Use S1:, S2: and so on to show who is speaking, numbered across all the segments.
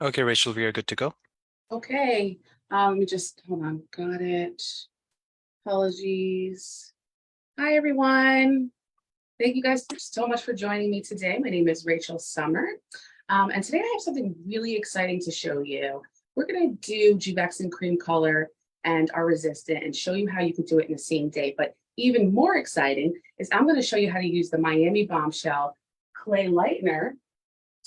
S1: Okay, Rachel, we are good to go.
S2: Okay, let me just hold on. Got it. Apologies. Hi, everyone. Thank you guys so much for joining me today. My name is Rachel Summer, and today I have something really exciting to show you. We're going to do Juvexen cream color and our resistant and show you how you can do it in the same day. But even more exciting is I'm going to show you how to use the Miami Bombshell clay lightener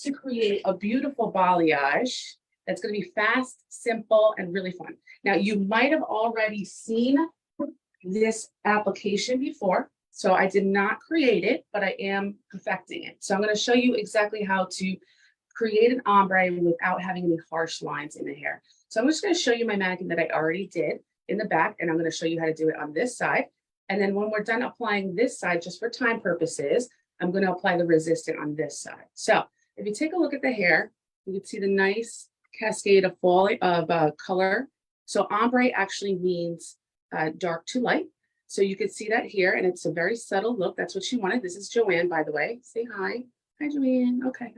S2: to create a beautiful balayage that's going to be fast, simple, and really fun. Now, you might have already seen this application before, so I did not create it, but I am perfecting it. So I'm going to show you exactly how to create an ombre without having any harsh lines in the hair. So I'm just going to show you my mannequin that I already did in the back, and I'm going to show you how to do it on this side. And then when we're done applying this side, just for time purposes, I'm going to apply the resistant on this side. So if you take a look at the hair, you can see the nice cascade of color. So ombre actually means dark to light. So you can see that here, and it's a very subtle look. That's what she wanted. This is Joanne, by the way. Say hi. Hi, Joanne. Okay.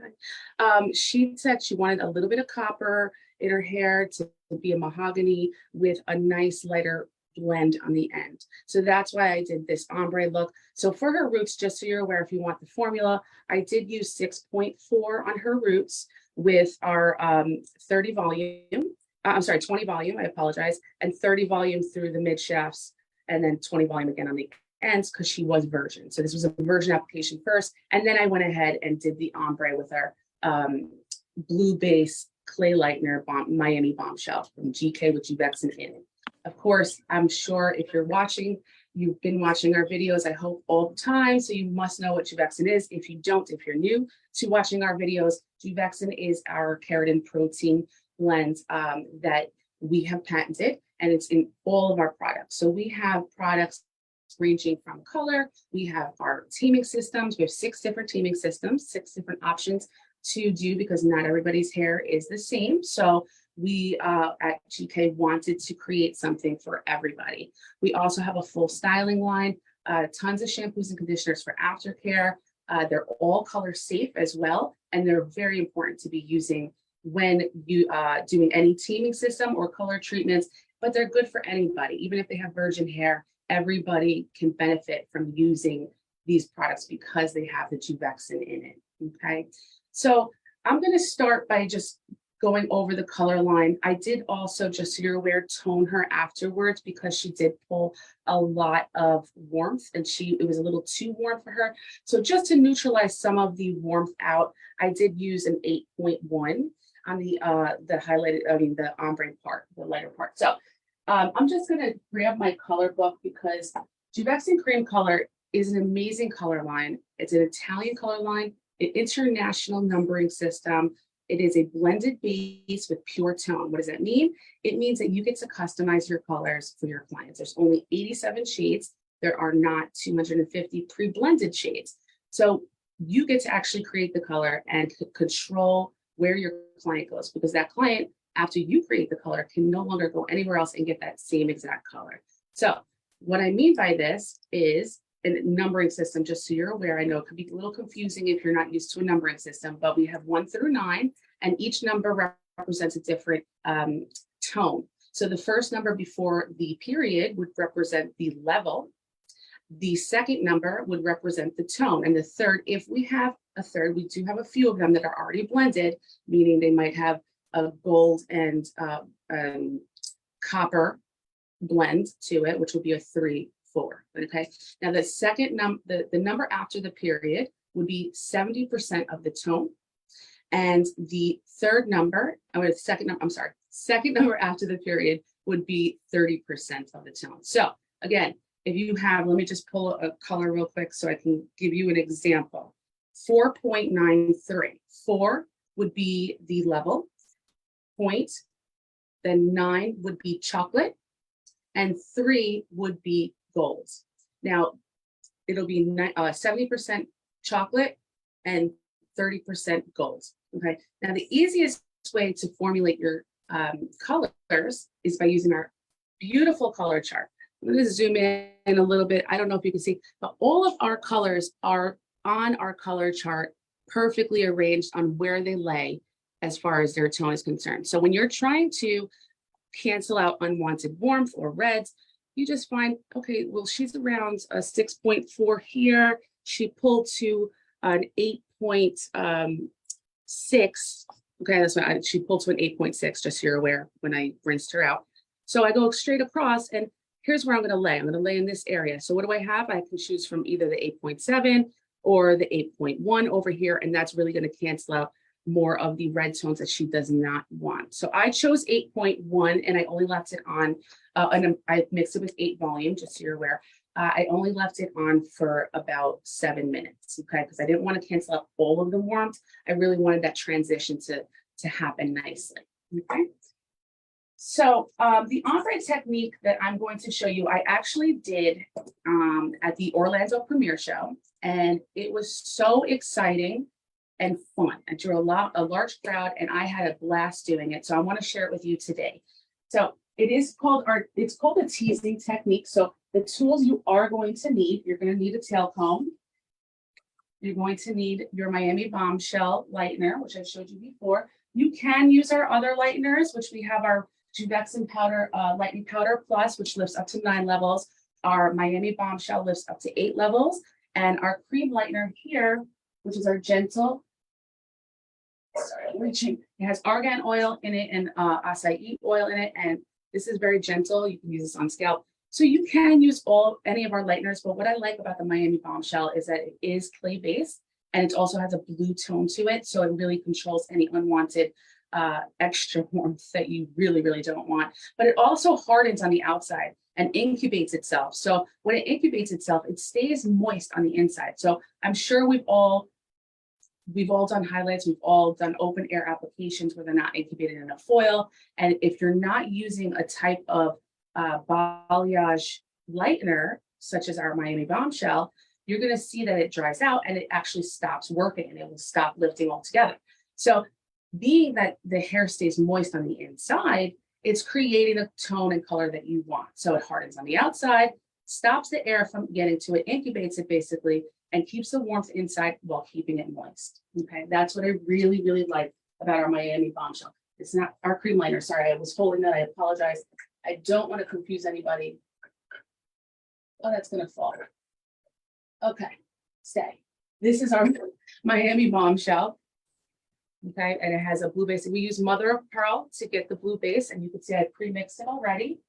S2: Hi. She said she wanted a little bit of copper in her hair to be a mahogany with a nice lighter blend on the end. So that's why I did this ombre look. So for her roots, just so you're aware, if you want the formula, I did use 6.4 on her roots with our 30 volume. I'm sorry, 20 volume, I apologize, and 30 volume through the mid shafts, and then 20 volume again on the ends because she was virgin. So this was a virgin application first, and then I went ahead and did the ombre with our blue base clay lightener Miami Bombshell from GK with Juvexen in it. Of course, I'm sure if you're watching, you've been watching our videos, I hope, all the time, so you must know what Juvexen is. If you don't, if you're new to watching our videos, Juvexen is our keratin protein blend that we have patented, and it's in all of our products. So we have products ranging from color, we have our teaming systems, we have 6 different teaming systems, 6 different options to do because not everybody's hair is the same. So we at GK wanted to create something for everybody. We also have a full styling line, tons of shampoos and conditioners for aftercare. They're all color safe as well, and they're very important to be using when you doing any teaming system or color treatments, but they're good for anybody. Even if they have virgin hair, everybody can benefit from using these products because they have the Juvexen in it, okay? So I'm gonna start by just going over the color line. I did also, just so you're aware, tone her afterwards because she did pull a lot of warmth and it was a little too warm for her. So just to neutralize some of the warmth out, I did use an 8.1 on the highlighted, the ombre part, the lighter part. So I'm just gonna grab my color book because Juvexen Cream Color is an amazing color line. It's an Italian color line, an international numbering system. It is a blended base with pure tone. What does that mean? It means that you get to customize your colors for your clients. There's only 87 shades. There are not 250 pre-blended shades. So you get to actually create the color and control where your client goes, because that client, after you create the color, can no longer go anywhere else and get that same exact color. So what I mean by this is a numbering system, just so you're aware. I know it could be a little confusing if you're not used to a numbering system, but we have 1 through 9, and each number represents a different tone. So the first number before the period would represent the level. The second number would represent the tone. And the third, if we have a third, we do have a few of them that are already blended, meaning they might have a gold and copper blend to it, which would be a 3, 4. Okay. Now the second the number after the period would be 70% of the tone. And the third number, or the second number, I'm sorry, second number after the period would be 30% of the tone. So again, if you have, let me just pull a color real quick so I can give you an example. 4.93. 4 would be the level, point, then 9 would be chocolate, and 3 would be gold. Now, it'll be 70% chocolate and 30% gold. Okay. Now, the easiest way to formulate your colors is by using our beautiful color chart. I'm going to zoom in a little bit. I don't know if you can see, but all of our colors are on our color chart, perfectly arranged on where they lay as far as their tone is concerned. So when you're trying to cancel out unwanted warmth or reds, you just find, okay, well, she's around a 6.4 here. She pulled to an 8.6. Okay, that's what she pulled to an 8.6, just so you're aware, when I rinsed her out. So I go straight across, and here's where I'm going to lay. I'm going to lay in this area. So what do I have? I can choose from either the 8.7 or the 8.1 over here, and that's really going to cancel out more of the red tones that she does not want. So I chose 8.1, and I only left it on, and I mixed it with 8 volume, just so you're aware. I only left it on for about 7 minutes, okay? Because I didn't want to cancel out all of the warmth. I really wanted that transition to happen nicely, okay? So the ombre technique that I'm going to show you, I actually did at the Orlando premiere show, and it was so exciting and fun. I drew a large crowd, and I had a blast doing it. So I want to share it with you today. So it's called a teasing technique. So the tools you are going to need, you're going to need a tail comb. You're going to need your Miami Bombshell lightener, which I showed you before. You can use our other lighteners, which we have our Juvexin powder, lightening powder plus, which lifts up to 9 levels. Our Miami Bombshell lifts up to 8 levels. And our cream lightener here, which is our gentle, it has argan oil in it and acai oil in it. And this is very gentle. You can use this on scalp. So you can use any of our lighteners, but what I like about the Miami Bombshell is that it is clay-based, and it also has a blue tone to it. So it really controls any unwanted extra warmth that you really, really don't want. But it also hardens on the outside and incubates itself. So when it incubates itself, it stays moist on the inside. So I'm sure we've all done highlights, we've all done open air applications where they're not incubated in a foil. And if you're not using a type of balayage lightener, such as our Miami Bombshell, you're going to see that it dries out and it actually stops working, and it will stop lifting altogether. So being that the hair stays moist on the inside, it's creating a tone and color that you want. So it hardens on the outside, stops the air from getting to it, incubates it basically, and keeps the warmth inside while keeping it moist. Okay, that's what I really, really like about our Miami Bombshell. It's not our cream liner. Sorry, I was holding that. I apologize. I don't want to confuse anybody. Oh, that's going to fall. Okay, stay. This is our Miami Bombshell. Okay, and it has a blue base. We use mother of pearl to get the blue base, and you can see I pre-mixed it already.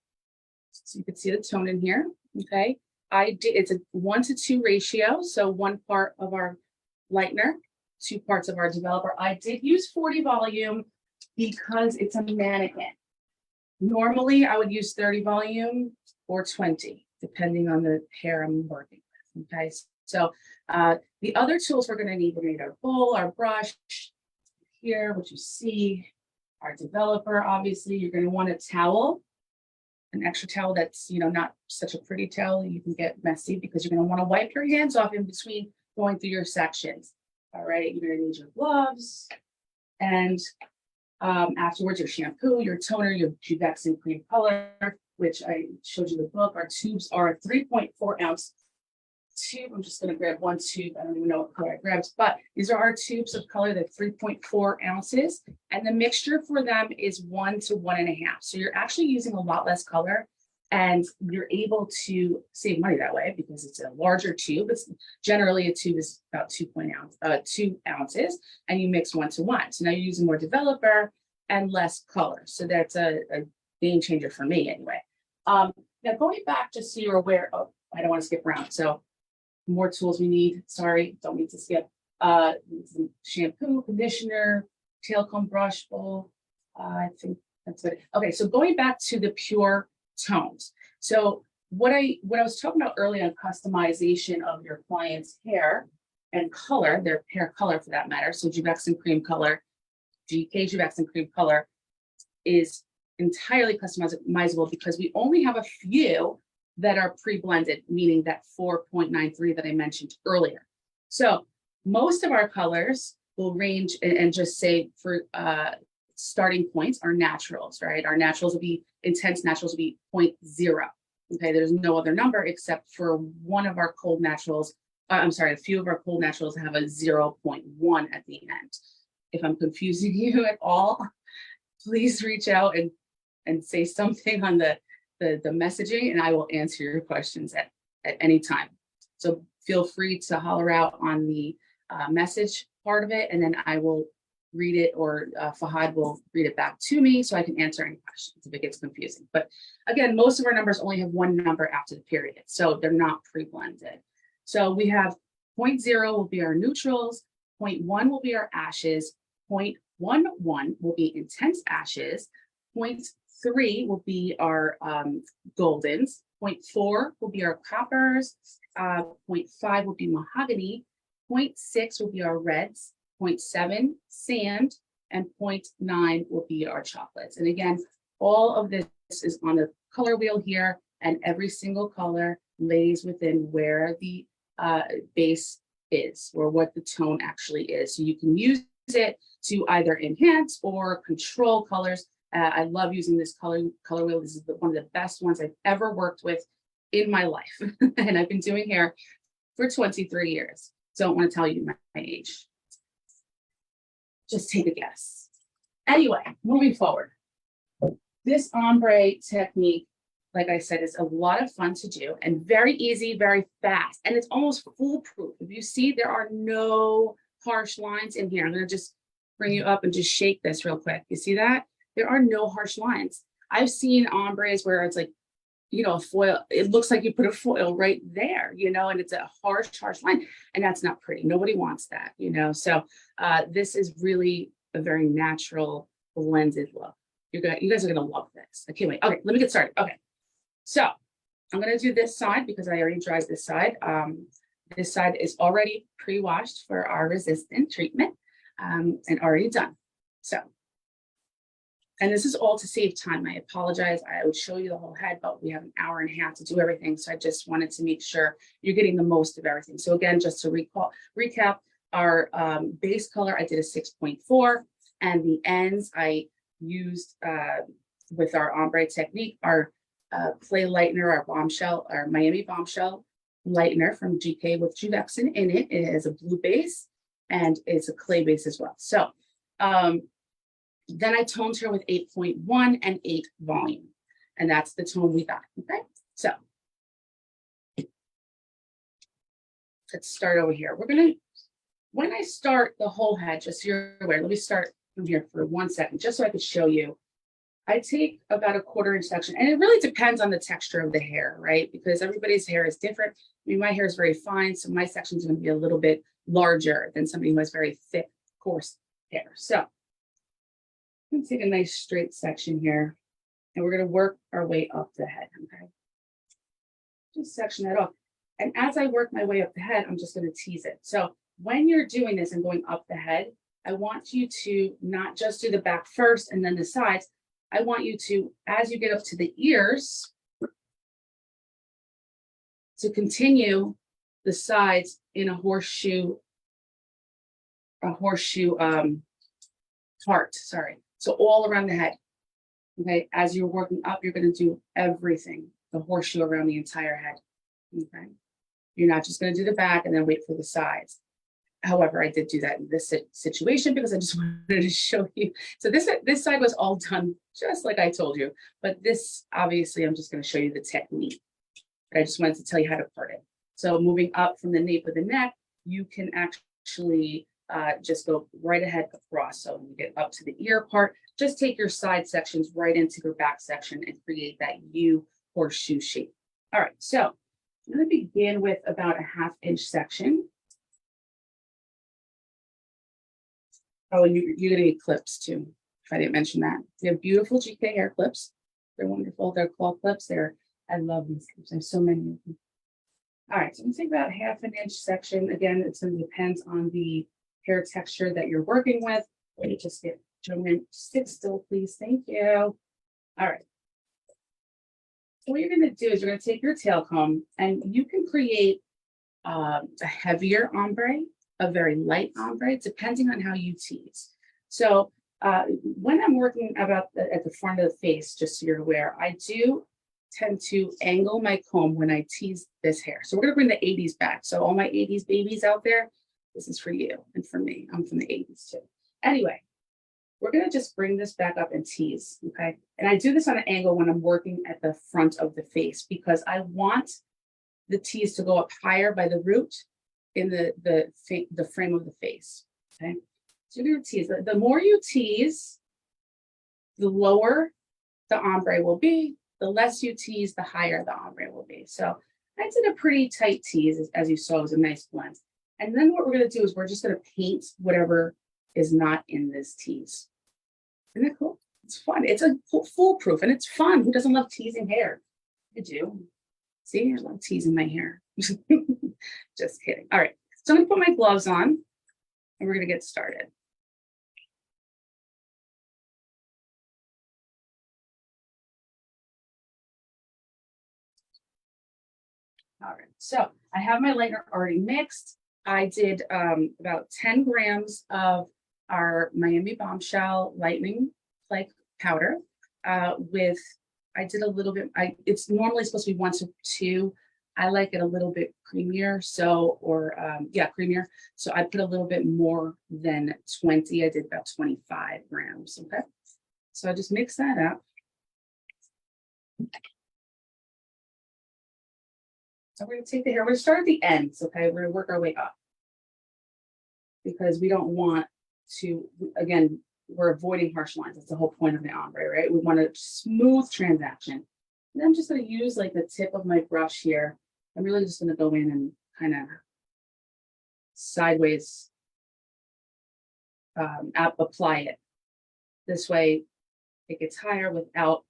S2: So you can see the tone in here. Okay, it's a 1:2 ratio. So 1 part of our lightener, 2 parts of our developer. I did use 40 volume because it's a mannequin. Normally, I would use 30 volume or 20, depending on the hair I'm working with. Okay, so the other tools we're going to need our bowl, our brush. Here, what you see, our developer, obviously, you're going to want a towel, an extra towel that's, not such a pretty towel. You can get messy because you're going to want to wipe your hands off in between going through your sections. All right, you're going to need your gloves, and afterwards, your shampoo, your toner, your Juvexin cream color, which I showed you the book. Our tubes are a 3.4 ounce tube. I'm just going to grab 1 tube. I don't even know what color I grabbed, but these are our tubes of color. They're 3.4 ounces, and the mixture for them is 1 to 1.5. So you're actually using a lot less color, and you're able to save money that way because it's a larger tube. It's generally a tube is about 2 ounces, and you mix 1 to 1. So now you're using more developer and less color. So that's a game changer for me anyway. Now going back, just so you're aware of, I don't want to skip around. So more tools we need. Sorry, don't need to skip. Some shampoo, conditioner, tail comb, brush, bowl. I think that's it. Okay, so going back to the pure tones. So what I was talking about earlier on customization of your client's hair and color, their hair color for that matter. So Juvexin cream color, Juvexin cream color is entirely customizable because we only have a few that are pre-blended, meaning that 4.93 that I mentioned earlier. So most of our colors will range and just say for starting points are naturals, right? Our naturals will be intense, naturals will be 0.0. Okay, there's no other number except for one of our cold naturals. A few of our cold naturals have a 0.1 at the end. if I'm confusing you at all, please reach out and say something on the messaging, and I will answer your questions at any time. So feel free to holler out on the message part of it, and then I will read it, or Fahad will read it back to me so I can answer any questions if it gets confusing. But again, most of our numbers only have one number after the period, so they're not pre-blended. So we have 0.0 will be our neutrals, 0.1 will be our ashes, 0.11 will be intense ashes, 0.3 will be our goldens, 0.4 will be our coppers, 0.5 will be mahogany, 0.6 will be our reds, 0.7 sand, and 0.9 will be our chocolates. And again, all of this is on the color wheel here, and every single color lays within where the base is, or what the tone actually is. So you can use it to either enhance or control colors. I love using this color wheel. This is one of the best ones I've ever worked with in my life. And I've been doing hair for 23 years. Don't want to tell you my age. Just take a guess. Anyway, moving forward. This ombre technique, like I said, is a lot of fun to do and very easy, very fast. And it's almost foolproof. If you see, there are no harsh lines in here. I'm going to just bring you up and just shake this real quick. You see that? There are no harsh lines. I've seen ombres where it's like, you know, a foil, it looks like you put a foil right there, you know, and it's a harsh line, and that's not pretty. Nobody wants that, you know. So this is really a very natural blended look. You guys are gonna love this. I can't wait. Okay, let me get started. Okay, so I'm gonna do this side because I already dried this side. This side is already pre-washed for our resistant treatment and already done. So, and this is all to save time. I apologize. I would show you the whole head, but we have an hour and a half to do everything. So I just wanted to make sure you're getting the most of everything. So again, just to recap, our base color, I did a 6.4, and the ends I used with our ombre technique, our clay lightener, our bombshell, our Miami bombshell lightener from GK with Juvexin in it. It has a blue base and it's a clay base as well. So then I toned her with 8.1 and 8 volume, and that's the tone we got. Okay, so let's start over here. We're gonna, when I start the whole head, just so you're aware, let me start from here for 1 second, just so I could show you. I take about a 1/4 inch section, and it really depends on the texture of the hair, right? Because everybody's hair is different. I mean, my hair is very fine, so my section is going to be a little bit larger than somebody who has very thick, coarse hair. So I'm going to take a nice straight section here, and we're going to work our way up the head. Okay, just section that off, and as I work my way up the head, I'm just going to tease it. So when you're doing this and going up the head, I want you to not just do the back first and then the sides. I want you to, as you get up to the ears, to continue the sides in a horseshoe heart, sorry. So all around the head, okay? As you're working up, you're gonna do everything, the horseshoe around the entire head, okay? You're not just gonna do the back and then wait for the sides. However, I did do that in this situation because I just wanted to show you. So this side was all done just like I told you, but this, obviously, I'm just going to show you the technique. But I just wanted to tell you how to part it. So moving up from the nape of the neck, you can actually just go right ahead across. So when you get up to the ear part, just take your side sections right into your back section and create that U horseshoe shape. All right, so I'm going to begin with about a 1/2 inch section. Oh, and you're going to get clips too, if I didn't mention that. We have beautiful GKhair clips. They're wonderful. They're claw clips. I love these clips. I have so many of them. All right, so I'm going to take about 1/2 inch section. Again, it's going to depend on the hair texture that you're working with. Let me just get gentlemen, sit still, please. Thank you. All right. So what you're going to do is you're going to take your tail comb, and you can create a heavier ombre, a very light ombre, depending on how you tease. So when I'm working at the front of the face, just so you're aware, I do tend to angle my comb when I tease this hair. So we're gonna bring the 80s back. So all my 80s babies out there, this is for you and for me. I'm from the 80s too. Anyway, we're gonna just bring this back up and tease, okay? And I do this on an angle when I'm working at the front of the face because I want the tease to go up higher by the root in the frame of the face, okay? So you're gonna tease. The more you tease, the lower the ombre will be. The less you tease, the higher the ombre will be. So I did a pretty tight tease, as you saw, it was a nice blend. And then what we're gonna do is we're just gonna paint whatever is not in this tease. Isn't that cool? It's fun. It's a foolproof and it's fun. Who doesn't love teasing hair? I do. See, I love teasing my hair. Just kidding. All right, so I'm gonna put my gloves on and we're gonna get started. All right, so I have my lightener already mixed. I did about 10 grams of our Miami Bombshell lightening flake powder with, I did a little bit, it's normally supposed to be 1 to 2. I like it a little bit creamier, so, or yeah, creamier. So I put a little bit more than 20. I did about 25 grams, okay? So I just mix that up. So we're gonna take the hair, we're gonna start at the ends, okay? We're gonna work our way up because we don't want to, again, we're avoiding harsh lines. That's the whole point of the ombre, right? We want a smooth transaction. And I'm just gonna use like the tip of my brush here. I'm really just gonna go in and kind of sideways apply it. This way it gets higher without,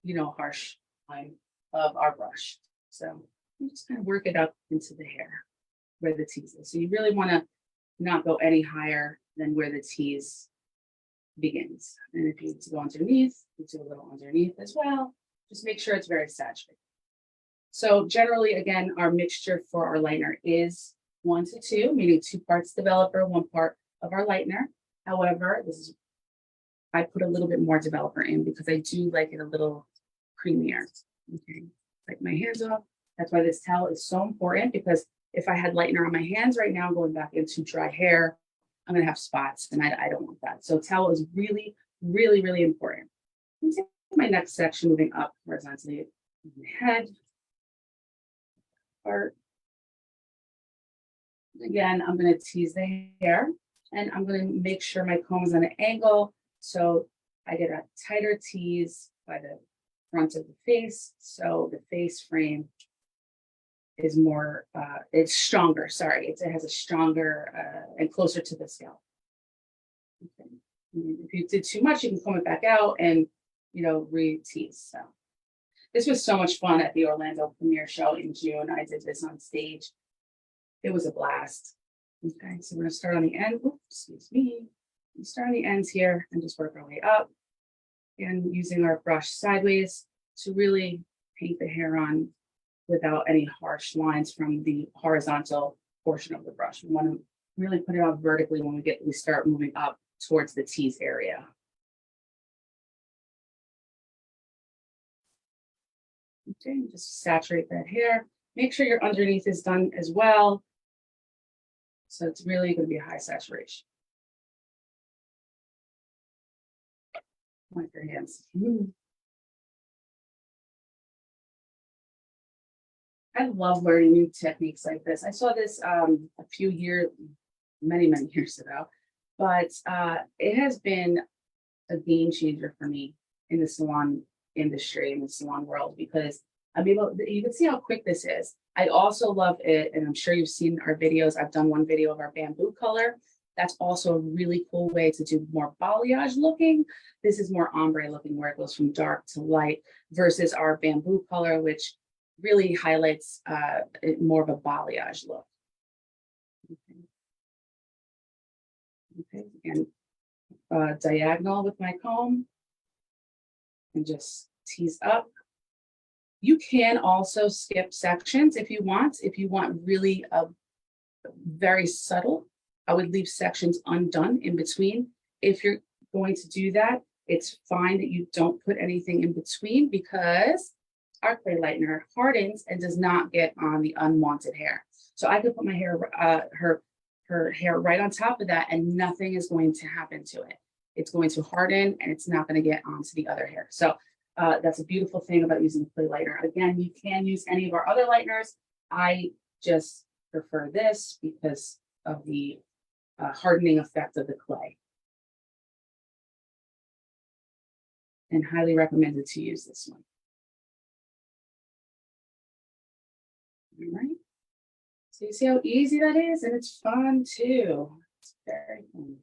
S2: you know, harsh line of our brush. So you just kind of work it up into the hair where the tease is. So you really want to not go any higher than where the tease begins. And if you need to go underneath, you do a little underneath as well. Just make sure it's very saturated. So generally, again, our mixture for our lightener is 1 to 2, meaning 2 parts developer, 1 part of our lightener. However, this is, I put a little bit more developer in because I do like it a little creamier. Okay, wipe my hands off. That's why this towel is so important, because if I had lightener on my hands right now, going back into dry hair, I'm gonna have spots and I don't want that. So towel is really, really, really important. I'm taking my next section, moving up horizontally, my head, part. Again, I'm gonna tease the hair and I'm gonna make sure my comb is on an angle so I get a tighter tease by the front of the face, so the face frame is more, it's stronger, sorry. It has a stronger and closer to the scalp. Okay. If you did too much, you can comb it back out and, you know, re-tease. So this was so much fun at the Orlando premiere show in June. I did this on stage. It was a blast. Okay, so we're gonna start on the end. Oops, excuse me. We start on the ends here and just work our way up. And using our brush sideways to really paint the hair on without any harsh lines from the horizontal portion of the brush. We want to really put it on vertically when we start moving up towards the tease area. Okay, just saturate that hair. Make sure your underneath is done as well. So it's really going to be a high saturation. Wipe your hands. I love learning new techniques like this. I saw this a few years, many years ago, but it has been a game changer for me in the salon industry, in the salon world, because I'm able, you can see how quick this is. I also love it, and I'm sure you've seen our videos. I've done one video of our bamboo color. That's also a really cool way to do more balayage looking. This is more ombre looking, where it goes from dark to light, versus our bamboo color, which really highlights more of a balayage look. Okay, again, diagonal with my comb and just tease up. You can also skip sections if you want. If you want really very subtle, I would leave sections undone in between. If you're going to do that, it's fine that you don't put anything in between, because our clay lightener hardens and does not get on the unwanted hair. So I could put my hair, her her hair right on top of that, and nothing is going to happen to it. It's going to harden and it's not going to get onto the other hair. So that's a beautiful thing about using a clay lightener. Again, you can use any of our other lighteners. I just prefer this because of the hardening effect of the clay. And highly recommended to use this one. All right. So you see how easy that is? And it's fun too. It's very fun.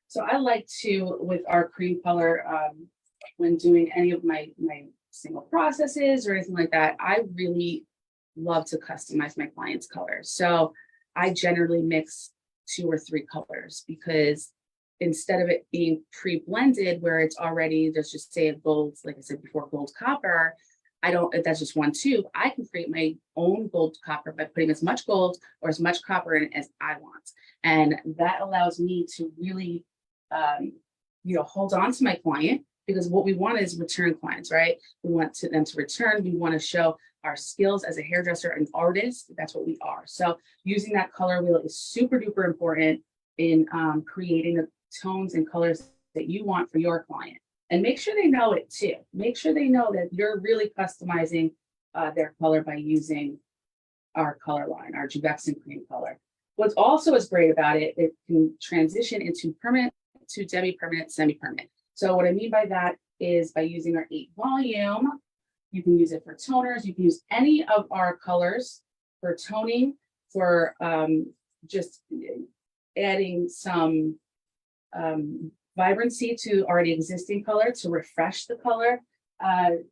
S2: So I like to, with our cream color, when doing any of my single processes or anything like that, I really love to customize my clients' colors. So I generally mix 2 or 3 colors, because instead of it being pre-blended where it's already, let's just say a gold, like I said before, gold copper, that's just 1 tube. I can create my own gold copper by putting as much gold or as much copper in it as I want. And that allows me to really, hold on to my client, because what we want is return clients, right? We want them to return. We want to show our skills as a hairdresser and artist. That's what we are. So using that color wheel is super duper important in creating the tones and colors that you want for your client. And make sure they know it too. Make sure they know that you're really customizing their color by using our color line, our GKhair cream color. What's also is great about it, it can transition into permanent to demi-permanent, semi-permanent. So what I mean by that is by using our 8 volume, you can use it for toners. You can use any of our colors for toning, for just adding some vibrancy to already existing color, to refresh the color, and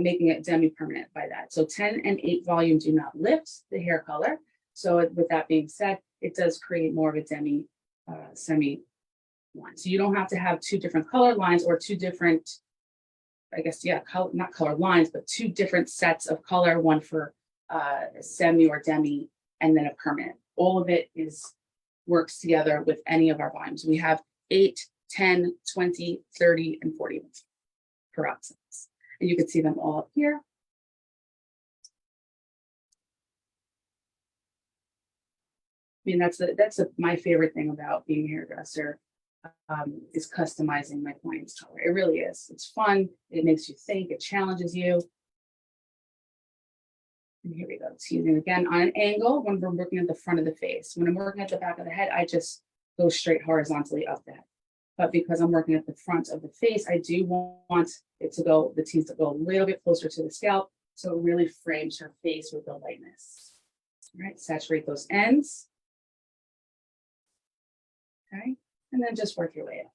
S2: making it demi-permanent by that. So 10 and 8 volume do not lift the hair color. So with that being said, it does create more of a demi, semi one. So you don't have to have 2 different color lines or 2 different, I guess, yeah, not color lines, but 2 different sets of color, one for semi or demi, and then a permanent. All of it works together with any of our volumes. We have 8, 10, 20, 30, and 40 peroxides. And you can see them all up here. I mean, that's my favorite thing about being a hairdresser, is customizing my client's color. It really is. It's fun. It makes you think. It challenges you. And here we go. It's using again on an angle when we're working at the front of the face. When I'm working at the back of the head, I just go straight horizontally up the head. But because I'm working at the front of the face, I do want it to go, the teeth to go a little bit closer to the scalp, so it really frames her face with the lightness. All right, saturate those ends. Okay, and then just work your way up.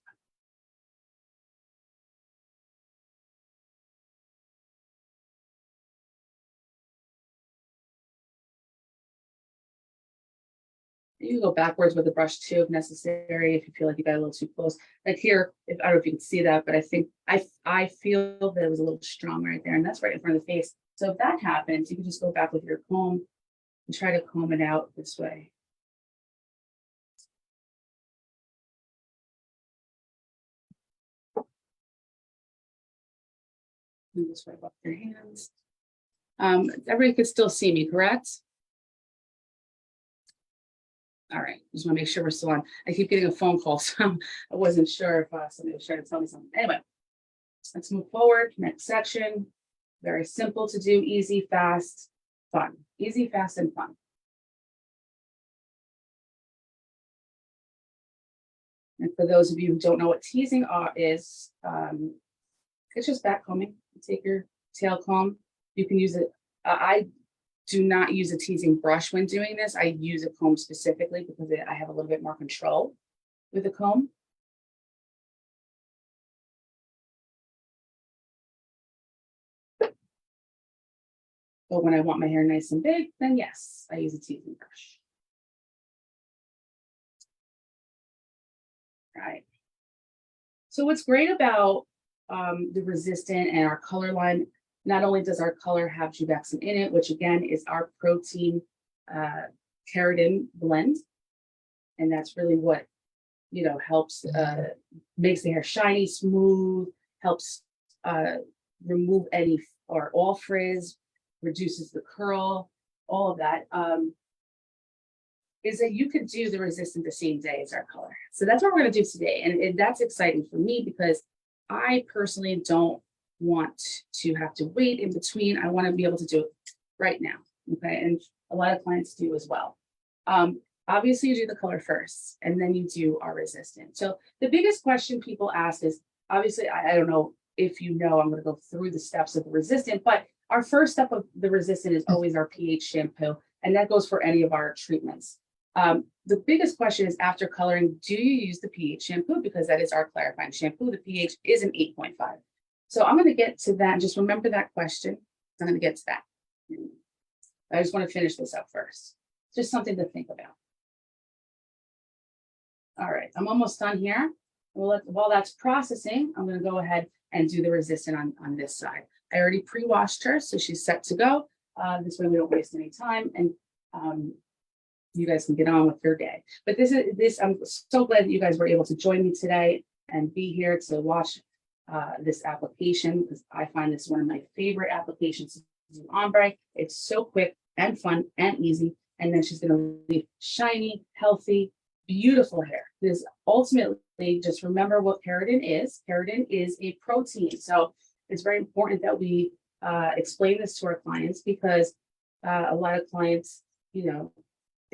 S2: You can go backwards with the brush too, if necessary, if you feel like you got a little too close. Like here, I don't know if you can see that, but I think I feel that it was a little strong right there, and that's right in front of the face. So if that happens, you can just go back with your comb and try to comb it out this way. And just wipe off your hands. Everybody can still see me, correct? All right, just want to make sure we're still on. I keep getting a phone call, so I wasn't sure if somebody was trying to tell me something. Anyway, let's move forward. Next section. Very simple to do, easy, fast, fun. Easy, fast, and fun. And for those of you who don't know what teasing is, it's just back combing. You take your tail comb. You can use it. I do not use a teasing brush when doing this. I use a comb specifically because I have a little bit more control with a comb. But when I want my hair nice and big, then yes, I use a teasing brush. Right. So what's great about the resistant and our color line, not only does our color have GKhair in it, which again is our protein keratin blend, and that's really what helps makes the hair shiny, smooth, helps remove any or all frizz, reduces the curl, all of that, is that you could do the resistant the same day as our color. So that's what we're going to do today. And that's exciting for me because I personally don't want to have to wait in between. I want to be able to do it right now. Okay. And a lot of clients do as well. Obviously, you do the color first, and then you do our resistant. So the biggest question people ask is, obviously, I don't know if you know, I'm going to go through the steps of the resistant, but our first step of the resistant is always our pH shampoo, and that goes for any of our treatments. The biggest question is after coloring, do you use the pH shampoo? Because that is our clarifying shampoo. The pH is an 8.5. So I'm going to get to that. Just remember that question. I'm going to get to that. I just want to finish this up first. Just something to think about. All right, I'm almost done here. While that's processing, I'm going to go ahead and do the resistant on this side. I already pre-washed her, so she's set to go. This way we don't waste any time, and you guys can get on with your day. But I'm so glad that you guys were able to join me today and be here to watch this application, because I find this one of my favorite applications to do Ombre. It's so quick and fun and easy, and then she's going to leave shiny, healthy, beautiful hair. This ultimately, just remember what keratin is. Keratin is a protein. So it's very important that we explain this to our clients, because a lot of clients, they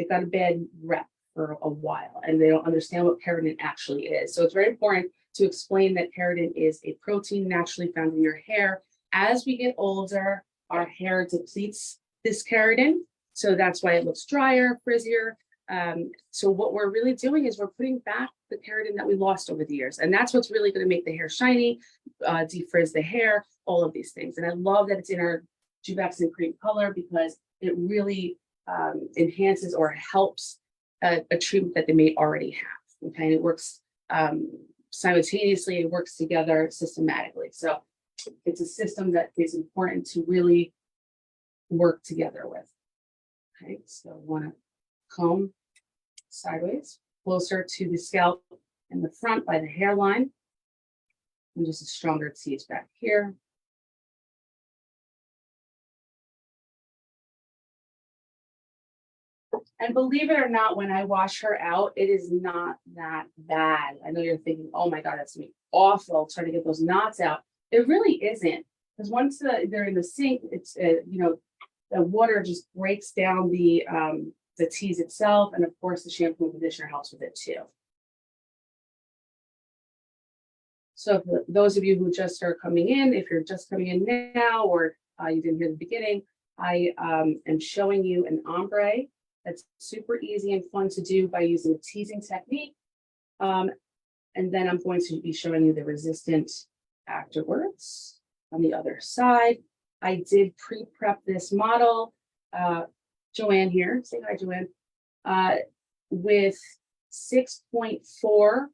S2: got a bad rep for a while and they don't understand what keratin actually is. So it's very important to explain that keratin is a protein naturally found in your hair. As we get older, our hair depletes this keratin. So that's why it looks drier, frizzier. So what we're really doing is we're putting back the keratin that we lost over the years. And that's what's really going to make the hair shiny, defrizz the hair, all of these things. And I love that it's in our Juvaxin cream color, because it really enhances or helps a treatment that they may already have. Okay, and it works simultaneously, it works together systematically. So it's a system that is important to really work together with. Okay, so I want to comb sideways, closer to the scalp in the front by the hairline, and just a stronger tease back here. And believe it or not, when I wash her out, it is not that bad. I know you're thinking, oh my God, that's me awful trying to get those knots out. It really isn't, because once they're in the sink, it's the water just breaks down the tease itself, and of course the shampoo and conditioner helps with it too. So for those of you who just are coming in, if you're just coming in now, or you didn't hear the beginning, I am showing you an ombre that's super easy and fun to do by using a teasing technique. And then I'm going to be showing you the resistant afterwards on the other side. I did pre-prep this model. Joanne here, say hi, Joanne, with 6.4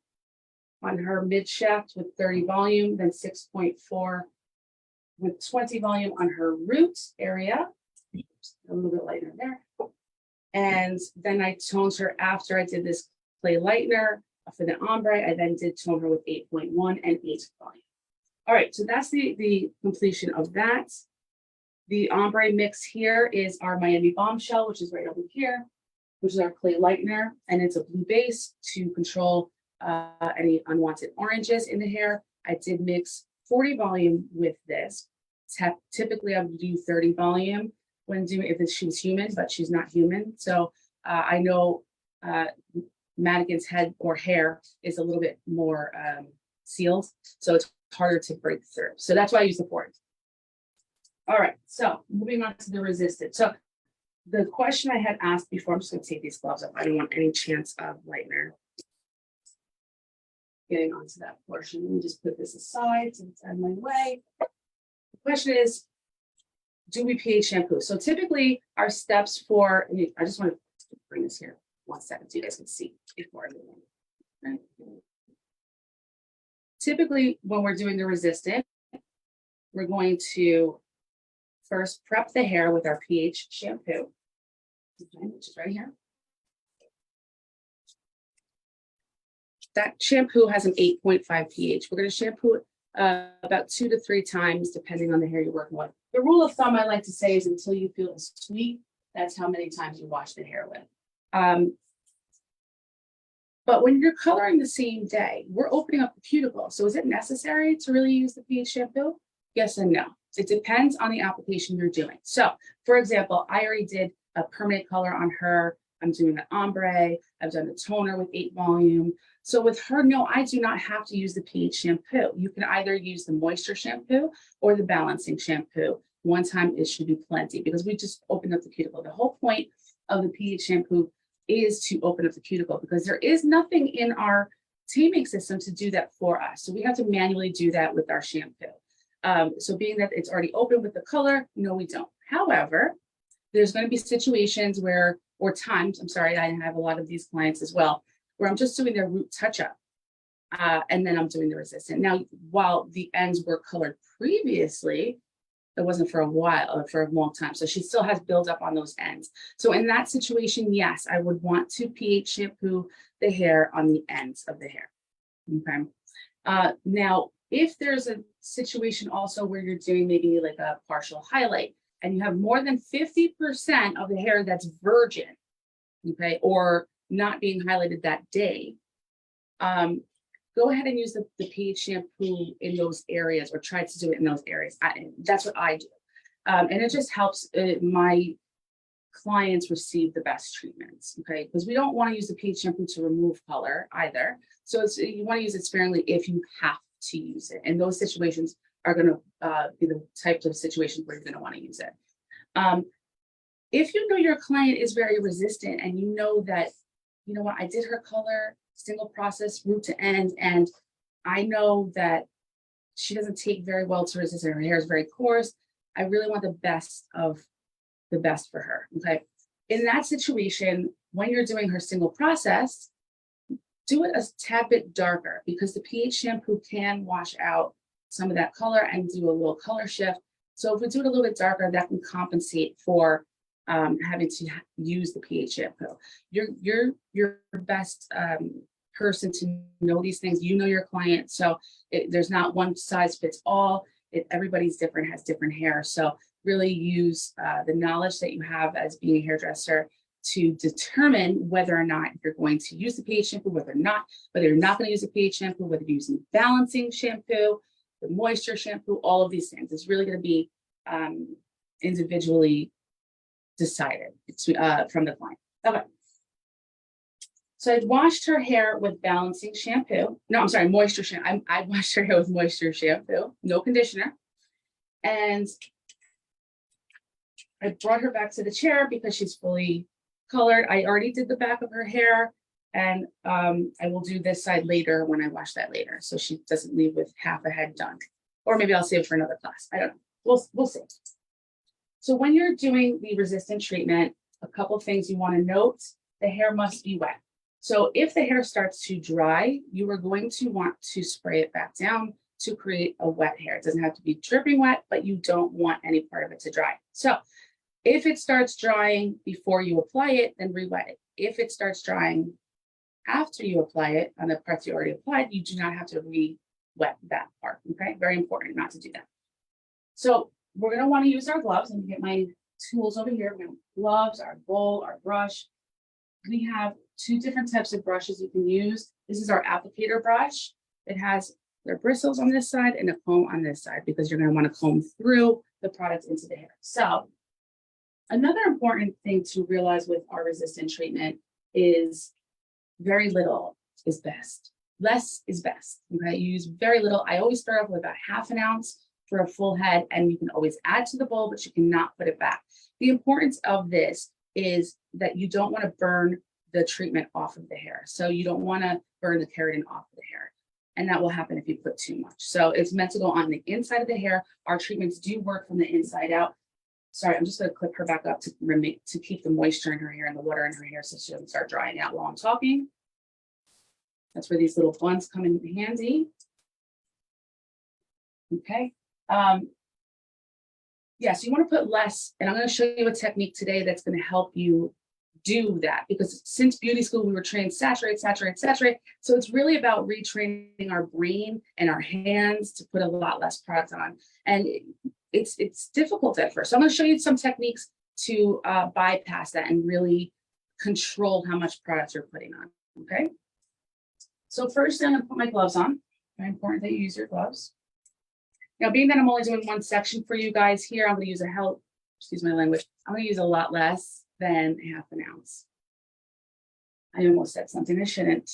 S2: on her mid shaft with 30 volume, then 6.4 with 20 volume on her root area, a little bit lighter there. And then I toned her after I did this clay lightener for the ombre. I then did tone her with 8.1 and 8 volume. All right, so that's the completion of that. The ombre mix here is our Miami Bombshell, which is right over here, which is our clay lightener, and it's a blue base to control any unwanted oranges in the hair. I did mix 40 volume with this. Typically, I would do 30 volume when doing if she's human, but she's not human. So I know Madigan's head or hair is a little bit more sealed, so it's harder to break through. So that's why I use the 40. All right, so moving on to the resistant. So the question I had asked before, I'm just going to take these gloves off. I don't want any chance of lightener getting onto that portion. Let me just put this aside so it's out of my way. The question is, do we pH shampoo? So typically our steps for, I just want to bring this here 1 second so you guys can see before I move on. Right. Typically when we're doing the resistant, we're going to first prep the hair with our pH shampoo, which is right here. That shampoo has an 8.5 pH. We're going to shampoo it about 2 to 3 times, depending on the hair you're working with. The rule of thumb I like to say is until you feel it's sweet, that's how many times you wash the hair with. But when you're coloring the same day, we're opening up the cuticle. So is it necessary to really use the pH shampoo? Yes and no. It depends on the application you're doing. So for example, I already did a permanent color on her. I'm doing an ombre. I've done a toner with 8 volume. So with her, no, I do not have to use the pH shampoo. You can either use the moisture shampoo or the balancing shampoo. One time it should be plenty because we just opened up the cuticle. The whole point of the pH shampoo is to open up the cuticle because there is nothing in our taming system to do that for us. So we have to manually do that with our shampoo. So being that it's already open with the color, no, we don't. However, there's going to be situations where, or times, I'm sorry, I have a lot of these clients as well, where I'm just doing their root touch-up and then I'm doing the resistant. Now, while the ends were colored previously, it wasn't for a while, for a long time. So she still has build up on those ends. So in that situation, yes, I would want to pH shampoo the hair on the ends of the hair. Okay. Now, if there's a situation also where you're doing maybe like a partial highlight and you have more than 50% of the hair that's virgin, okay, or not being highlighted that day, go ahead and use the pH shampoo in those areas or try to do it in those areas. That's what I do. And it just helps my clients receive the best treatments, okay? Because we don't want to use the pH shampoo to remove color either. So you want to use it sparingly if you have to use it. And those situations are going to be the types of situations where you're going to want to use it. If you know your client is very resistant and you know that, you know what, I did her color, single process, root to end, and I know that she doesn't take very well to resistant. Her hair is very coarse. I really want the best of the best for her, okay? In that situation, when you're doing her single process, do it a tad bit darker because the pH shampoo can wash out some of that color and do a little color shift. So if we do it a little bit darker, that can compensate for having to use the pH shampoo. You're best person to know these things. You know your client, so there's not one size fits all. Everybody's different, has different hair. So really use the knowledge that you have as being a hairdresser to determine whether or not you're going to use the pH shampoo, whether you're not going to use the pH shampoo, whether you're using balancing shampoo, the moisture shampoo, all of these things. It's really going to be individually decided from the client. Okay. So I washed her hair with balancing shampoo. No, I'm sorry, moisture shampoo. I washed her hair with moisture shampoo, no conditioner. And I brought her back to the chair because she's fully colored. I already did the back of her hair, and I will do this side later when I wash that later, so she doesn't leave with half a head done. Or maybe I'll save it for another class. I don't know. We'll see. So when you're doing the resistant treatment, a couple things you want to note: the hair must be wet. So if the hair starts to dry, you are going to want to spray it back down to create a wet hair. It doesn't have to be dripping wet, but you don't want any part of it to dry. So if it starts drying before you apply it, then re-wet it. If it starts drying after you apply it on the parts you already applied, you do not have to re-wet that part, okay? Very important not to do that. So we're gonna wanna use our gloves. Let me get my tools over here. We have gloves, our bowl, our brush. We have 2 different types of brushes you can use. This is our applicator brush. It has their bristles on this side and a comb on this side because you're going to want to comb through the product into the hair. So another important thing to realize with our resistant treatment is very little is best. Less is best. Okay, you use very little. I always start off with about ½ an ounce for a full head, and you can always add to the bowl, but you cannot put it back. The importance of this is that you don't want to burn the treatment off of the hair. So you don't want to burn the keratin off of the hair. And that will happen if you put too much. So it's meant to go on the inside of the hair. Our treatments do work from the inside out. Sorry, I'm just going to clip her back up to keep the moisture in her hair and the water in her hair so she doesn't start drying out while I'm talking. That's where these little buns come in handy. Okay. Yeah, so you want to put less, and I'm going to show you a technique today that's going to help you do that, because since beauty school we were trained saturate, saturate, saturate. So it's really about retraining our brain and our hands to put a lot less product on. And it's difficult at first. So I'm going to show you some techniques to bypass that and really control how much product you're putting on. Okay. So first, I'm going to put my gloves on. Very important that you use your gloves. Now, being that I'm only doing one section for you guys here, I'm going to use excuse my language, I'm going to use a lot less than ½ an ounce. I almost said something I shouldn't.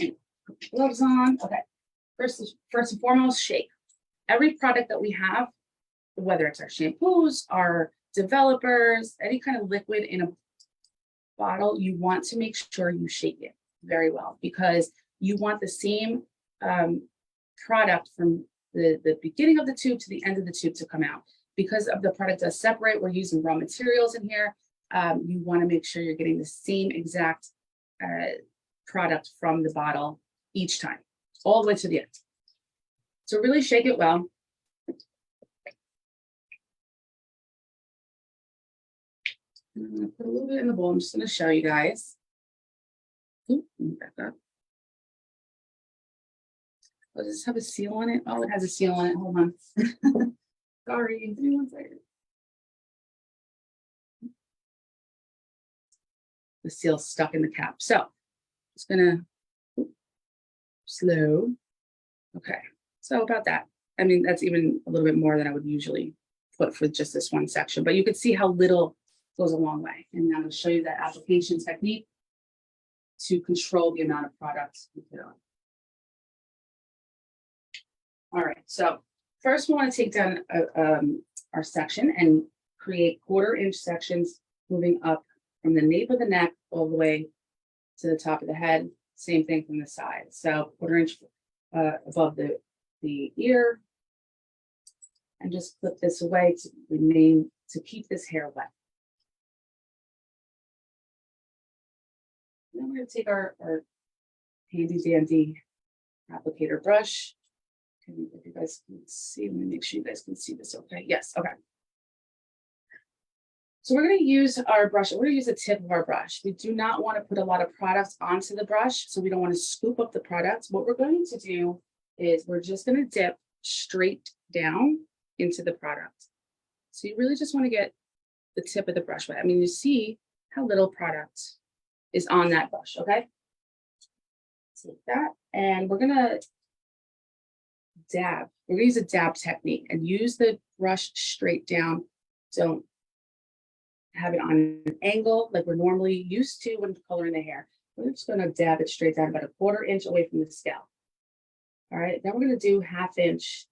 S2: Okay, put the gloves on. Okay. First and foremost, shake. Every product that we have, whether it's our shampoos, our developers, any kind of liquid in a bottle, you want to make sure you shake it very well, because you want the same product from the beginning of the tube to the end of the tube to come out. Because of the product does separate, we're using raw materials in here. You want to make sure you're getting the same exact product from the bottle each time, all the way to the end. So really shake it well. I'm going to put a little bit in the bowl. I'm just going to show you guys. Ooh, back up. Oh, does this have a seal on it? Oh, it has a seal on it. Hold on. Sorry, give me 1 second. The seal's stuck in the cap. So just gonna slow. Okay, so about that. I mean, that's even a little bit more than I would usually put for just this one section, but you can see how little goes a long way. And I'm going to show you that application technique to control the amount of products you put on. All right, so first we want to take down our section and create 1/4 inch sections moving up from the nape of the neck all the way to the top of the head. Same thing from the side. So 1/4 inch above the ear, and just flip this away to keep this hair wet. Then we're going to take our handy dandy applicator brush. If you guys can see, let me make sure you guys can see this okay. Yes, okay. So we're going to use our brush. We're going to use the tip of our brush. We do not want to put a lot of products onto the brush, so we don't want to scoop up the products. What we're going to do is we're just going to dip straight down into the product. So you really just want to get the tip of the brush wet. I mean, you see how little product is on that brush, okay? Take that, and we're going to dab. We're going to use a dab technique and use the brush straight down. Don't have it on an angle like we're normally used to when coloring the hair. We're just going to dab it straight down about a 1/4 inch away from the scalp. All right, then we're going to do ½ inch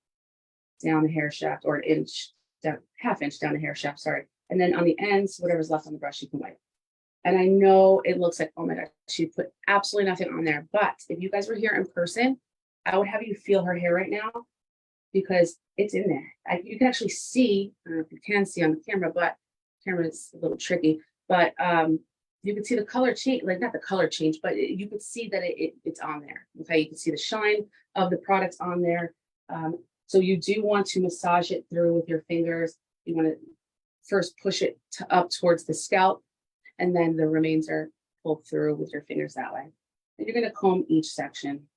S2: down the hair shaft, or an inch down, ½ inch down the hair shaft, sorry. And then on the ends, whatever's left on the brush, you can wipe. And I know it looks like, oh my gosh, she put absolutely nothing on there. But if you guys were here in person, I would have you feel her hair right now, because it's in there. You can actually see, I don't know if you can see on the camera, but the camera is a little tricky, but you can see the color change, like not the color change, but you could see that it's on there. Okay, you can see the shine of the products on there. So you do want to massage it through with your fingers. You want to first push it up towards the scalp, and then the remains are pulled through with your fingers that way. And you're going to comb each section.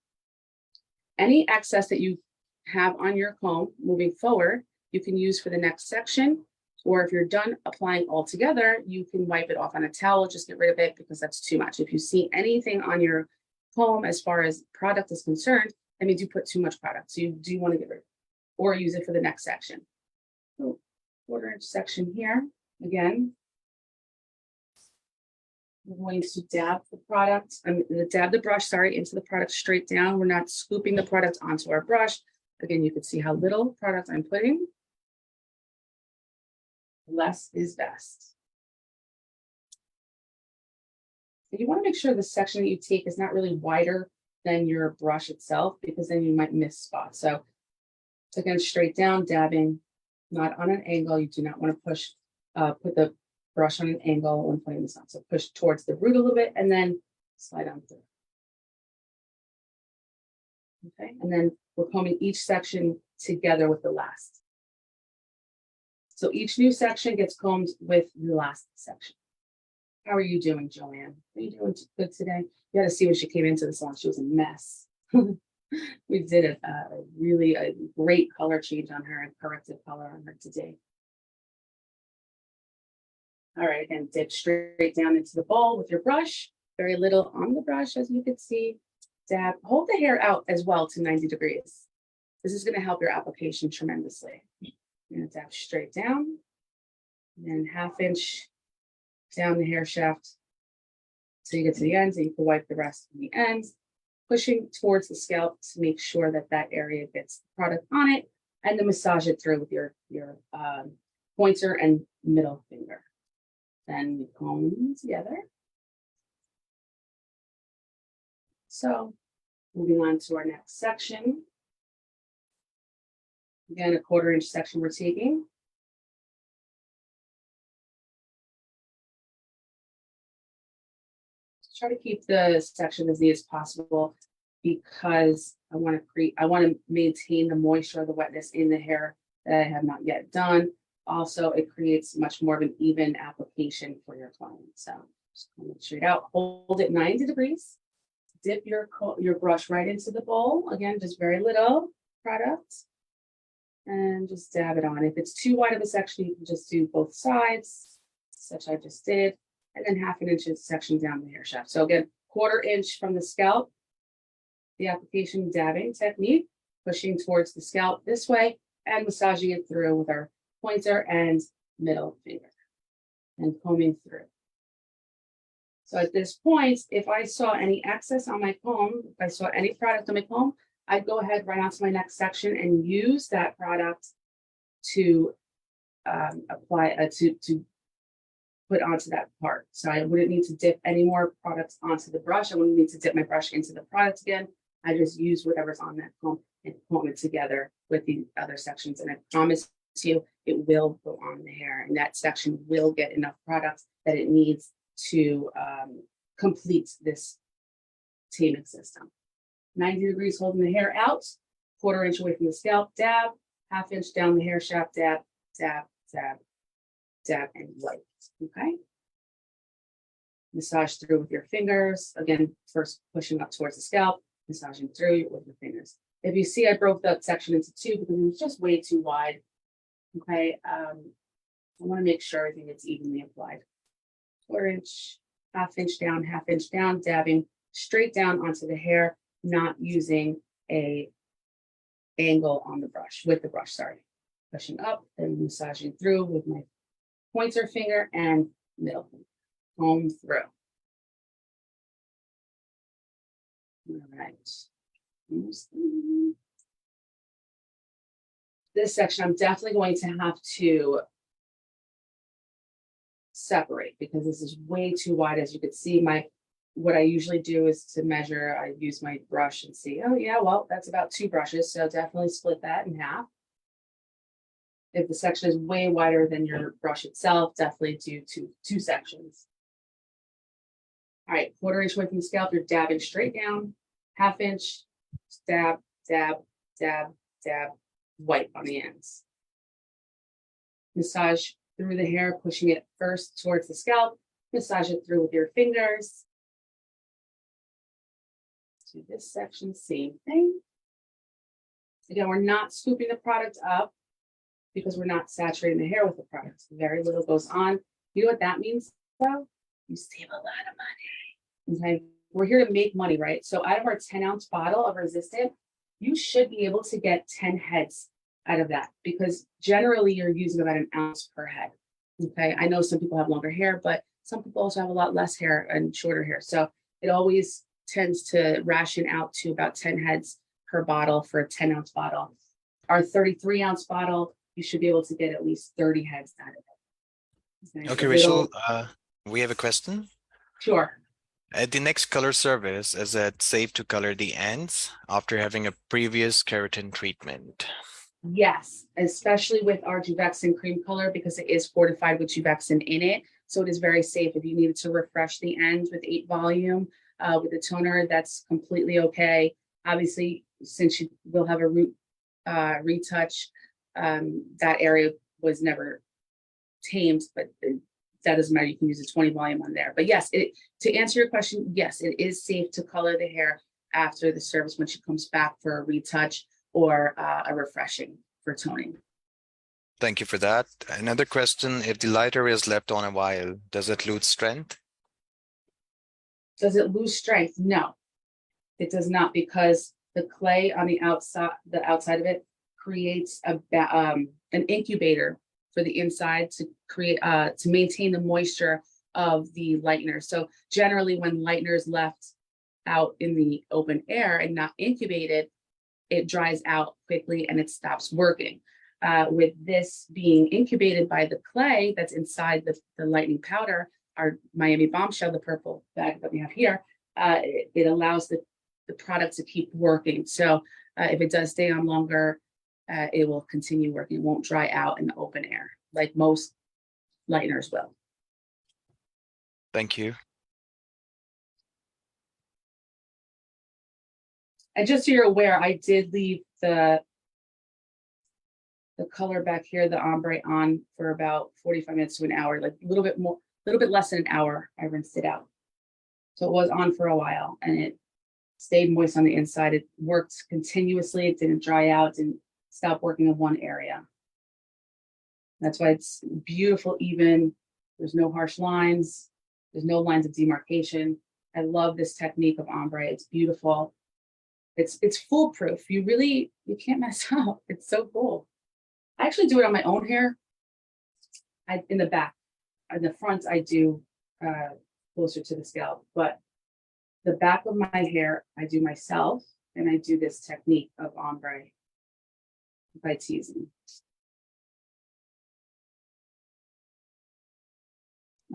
S2: Any excess that you have on your comb moving forward, you can use for the next section, or if you're done applying all together, you can wipe it off on a towel, just get rid of it, because that's too much. If you see anything on your comb as far as product is concerned, that means you put too much product. So you do want to get rid of it, or use it for the next section. So 1/4 inch section here, again. We're going to dab the product, dab the brush, sorry, into the product straight down. We're not scooping the product onto our brush. Again, you can see how little product I'm putting. Less is best. You want to make sure the section that you take is not really wider than your brush itself, because then you might miss spots. So again, straight down, dabbing, not on an angle. You do not want to push, put the brush on an angle when putting this on. So push towards the root a little bit and then slide on through. Okay, and then we're combing each section together with the last. So each new section gets combed with the last section. How are you doing, Joanne? Are you doing good today? You got to see when she came into the salon. She was a mess. We did a great color change on her and corrective color on her today. All right, again, dip straight down into the bowl with your brush. Very little on the brush, as you can see. Dab, hold the hair out as well to 90 degrees. This is gonna help your application tremendously. You're gonna dab straight down, and 1/2 inch down the hair shaft so you get to the end, and you can wipe the rest from the end, pushing towards the scalp to make sure that that area gets product on it, and then massage it through with your pointer and middle finger. Then we comb together. So moving on to our next section. Again, a 1/4 inch section we're taking. Try to keep the section as neat as possible because I want to maintain the moisture or the wetness in the hair that I have not yet done. Also, it creates much more of an even application for your client. So just comb it straight out, hold it 90 degrees, dip your brush right into the bowl. Again, just very little product and just dab it on. If it's too wide of a section, you can just do both sides, such I just did, and then 1/2 inch section down the hair shaft. So again, 1/4 inch from the scalp, the application dabbing technique, pushing towards the scalp this way and massaging it through with our pointer and middle finger and combing through. So at this point, if I saw any excess on my comb, if I saw any product on my comb, I'd go ahead right onto my next section and use that product to apply to put onto that part. So I wouldn't need to dip any more products onto the brush. I wouldn't need to dip my brush into the product again. I just use whatever's on that comb and comb it together with the other sections. And I promise you, it will go on the hair, and that section will get enough product that it needs to complete this taming system. 90 degrees holding the hair out, 1/4 inch away from the scalp, dab, 1/2 inch down the hair shaft, dab, dab, dab, dab, and wipe. Okay. Massage through with your fingers. Again, first pushing up towards the scalp, massaging through with your fingers. If you see, I broke that section into 2 because it was just way too wide. Okay. I want to make sure everything gets evenly applied. 1/4 inch, 1/2 inch down, 1/2 inch down, dabbing straight down onto the hair, not using a angle on the brush, with the brush, sorry. Pushing up and massaging through with my pointer finger and middle finger. Comb through. All right. This section, I'm definitely going to have to separate because this is way too wide. As you can see, what I usually do is to measure, I use my brush and see, oh yeah, well, that's about 2 brushes. So definitely split that in half. If the section is way wider than your brush itself, definitely do two sections. All right, 1/4 inch away from the scalp, you're dabbing straight down, 1/2 inch, dab, dab, dab, dab, wipe on the ends. Massage through the hair, pushing it first towards the scalp, massage it through with your fingers. To this section, same thing. Again, we're not scooping the product up because we're not saturating the hair with the product. Very little goes on. You know what that means, though? You save a lot of money. Okay, we're here to make money, right? So out of our 10-ounce bottle of resistant, you should be able to get 10 heads out of that because generally you're using about 1 ounce per head. Okay, I know some people have longer hair, but some people also have a lot less hair and shorter hair. So it always tends to ration out to about 10 heads per bottle for a 10-ounce bottle. Our 33-ounce bottle, you should be able to get at least 30 heads out of it.
S1: Okay, Rachel, we have a question.
S2: Sure.
S1: At the next color service, is it safe to color the ends after having a previous keratin treatment?
S2: Yes, especially with our Juvexin cream color because it is fortified with Juvexin in it. So it is very safe. If you needed to refresh the ends with 8 volume with the toner, that's completely okay. Obviously, since you will have a root retouch, that area was never tamed, but that doesn't matter. You can use a 20 volume on there. But yes, to answer your question, yes, it is safe to color the hair after the service when she comes back for a retouch or a refreshing for toning.
S1: Thank you for that. Another question, if the lighter is left on a while, does it lose strength?
S2: Does it lose strength? No, it does not, because the clay on the outside of it creates an incubator for the inside to create to maintain the moisture of the lightener. So generally when lightener is left out in the open air and not incubated, it dries out quickly and it stops working. With this being incubated by the clay that's inside the lightening powder, our Miami Bombshell, the purple bag that we have here, it allows the product to keep working. So if it does stay on longer, it will continue working. It won't dry out in the open air like most lighteners will.
S1: Thank you.
S2: And just so you're aware, I did leave the color back here, the ombre, on for about 45 minutes to an hour, like a little bit less than an hour. I rinsed it out. So it was on for a while and it stayed moist on the inside. It worked continuously. It didn't dry out, didn't stop working in one area. That's why it's beautiful, even. There's no harsh lines. There's no lines of demarcation. I love this technique of ombre. It's beautiful. It's foolproof. You can't mess up. It's so cool. I actually do it on my own hair. In the back. In the front, I do closer to the scalp, but the back of my hair, I do myself, and I do this technique of ombre by teasing.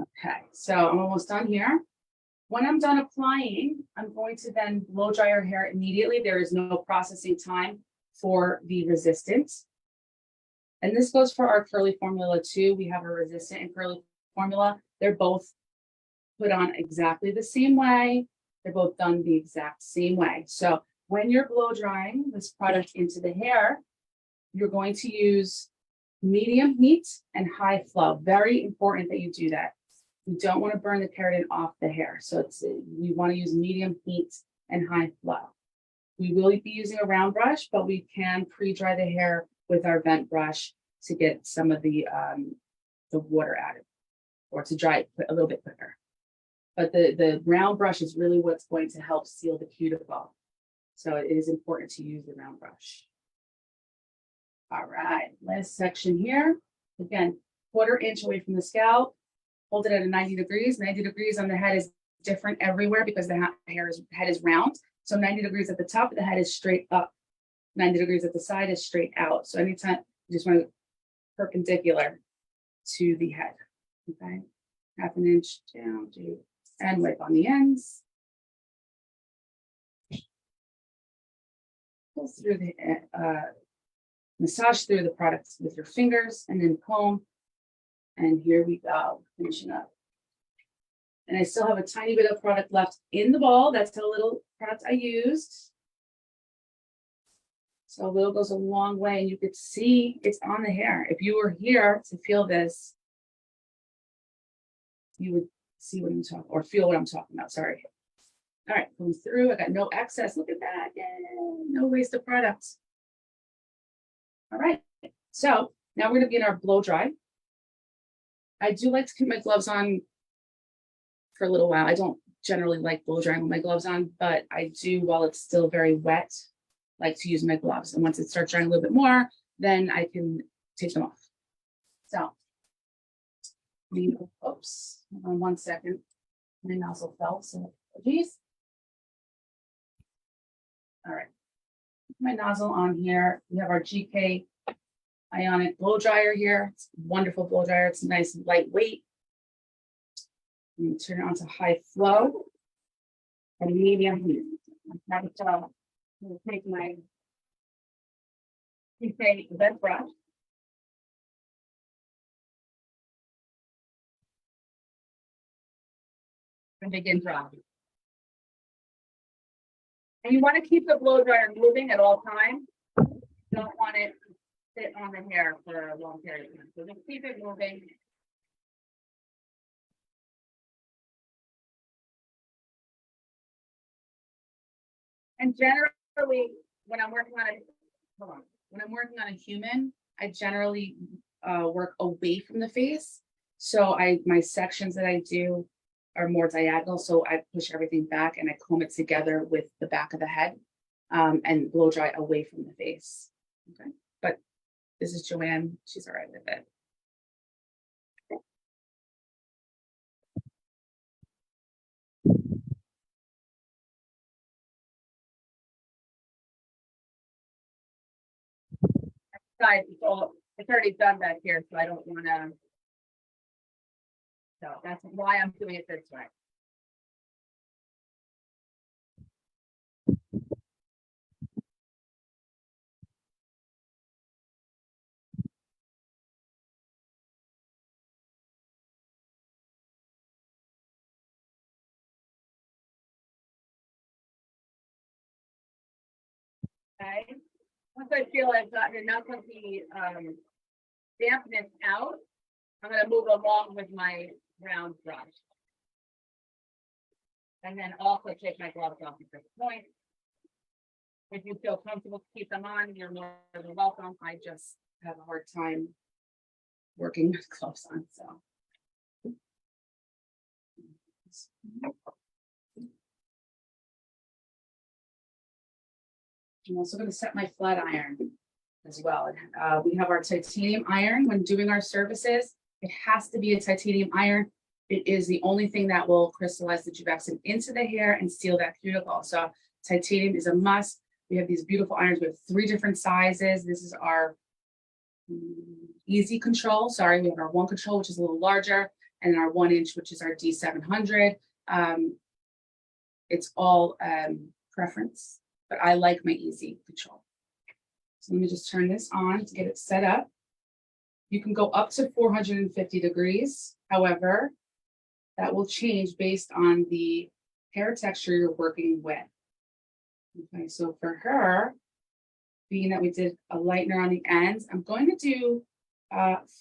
S2: Okay, so I'm almost done here. When I'm done applying, I'm going to then blow dry your hair immediately. There is no processing time for the resistant. And this goes for our curly formula too. We have a resistant and curly formula. They're both put on exactly the same way. They're both done the exact same way. So when you're blow drying this product into the hair, you're going to use medium heat and high flow. Very important that you do that. You don't want to burn the keratin off the hair. So we want to use medium heat and high flow. We will be using a round brush, but we can pre-dry the hair with our vent brush to get some of the water out of it, or to dry it a little bit quicker. But the round brush is really what's going to help seal the cuticle. So it is important to use the round brush. All right, last section here. Again, 1/4 inch away from the scalp. Hold it at a 90 degrees. 90 degrees on the head is different everywhere because the head is round. So 90 degrees at the top of the head is straight up. 90 degrees at the side is straight out. So anytime you just want to perpendicular to the head. Okay, 1/2 inch down to, and wipe on the ends. Pull through the massage through the products with your fingers and then comb. And here we go, finishing up. And I still have a tiny bit of product left in the ball. That's how little product I used. So a little goes a long way, and you could see it's on the hair. If you were here to feel this, you would see what I'm talking, or feel what I'm talking about, sorry. All right, come through, I got no excess, look at that, yay, no waste of products. All right, so now we're gonna begin our blow dry. I do like to keep my gloves on for a little while. I don't generally like blow drying with my gloves on, but I do, while it's still very wet, like to use my gloves. And once it starts drying a little bit more, then I can take them off. So, oops, hold on 1 second. My nozzle fell, so apologies. All right, my nozzle on here. We have our GK ionic blow dryer here. It's a wonderful blow dryer. It's nice and lightweight. I'm going to turn it on to high flow and medium heat. I'm going to take my GK vent brush. And begin drying. And you want to keep the blow dryer moving at all times. You don't want it to sit on the hair for a long period of time. So just keep it moving. And generally, when I'm working on when I'm working on a human, I generally work away from the face. So my sections that I do are more diagonal. So I push everything back and I comb it together with the back of the head and blow dry away from the face. Okay. But this is Joanne. She's all right with it. Guys, it's already done back here, so I don't want to. So that's why I'm doing it this way. Okay. Once I feel I've gotten enough of the dampness out, I'm going to move along with my round brush. And then also take my gloves off at this point. If you feel comfortable to keep them on, you're more than welcome. I just have a hard time working with gloves on, so. I'm also going to set my flat iron as well. We have our titanium iron when doing our services. It has to be a titanium iron. It is the only thing that will crystallize the Juvexin into the hair and seal that cuticle. So titanium is a must. We have these beautiful irons with 3 different sizes. This is our easy control. Sorry, we have our 1 control, which is a little larger, and our 1 inch, which is our D700. It's all preference, but I like my easy control. So let me just turn this on to get it set up. You can go up to 450 degrees. However, that will change based on the hair texture you're working with. Okay, so for her, being that we did a lightener on the ends, I'm going to do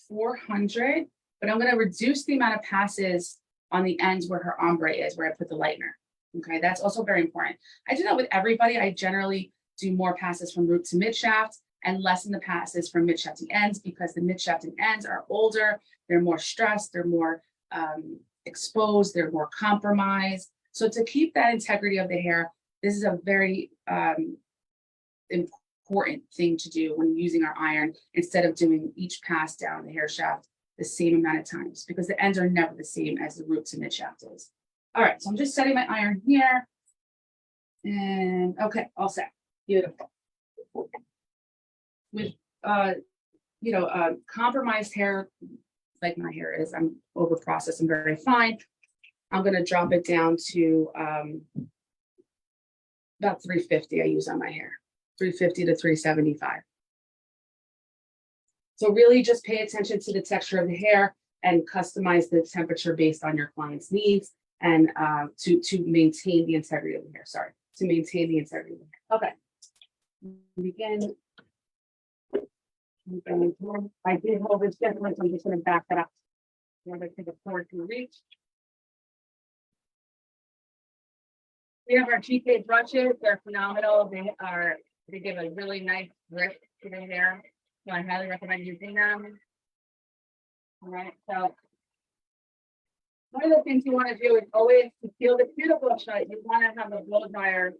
S2: 400, but I'm going to reduce the amount of passes on the ends where her ombre is, where I put the lightener. Okay, that's also very important. I do that with everybody. I generally do more passes from root to mid shaft and lessen the passes from mid shaft to ends, because the mid shaft and ends are older, they're more stressed, they're more exposed, they're more compromised. So to keep that integrity of the hair, this is a very important thing to do when using our iron, instead of doing each pass down the hair shaft the same amount of times, because the ends are never the same as the root to mid shaft is. All right, so I'm just setting my iron here. And okay, all set. Beautiful. With compromised hair, like my hair is, I'm over processed and very fine. I'm gonna drop it down to about 350 I use on my hair, 350 to 375. So really just pay attention to the texture of the hair and customize the temperature based on your client's needs, and to maintain the integrity of the hair. Sorry, to maintain the integrity of the hair. Okay. Begin. I did hold this gentleman, so I'm just going to back that up. Remember to the forward to reach. We have our GKhair brushes. They're phenomenal. They give a really nice grip to the hair. So I highly recommend using them. All right. So one of the things you want to do is always to seal the cuticle shut. You want to have the blow dryer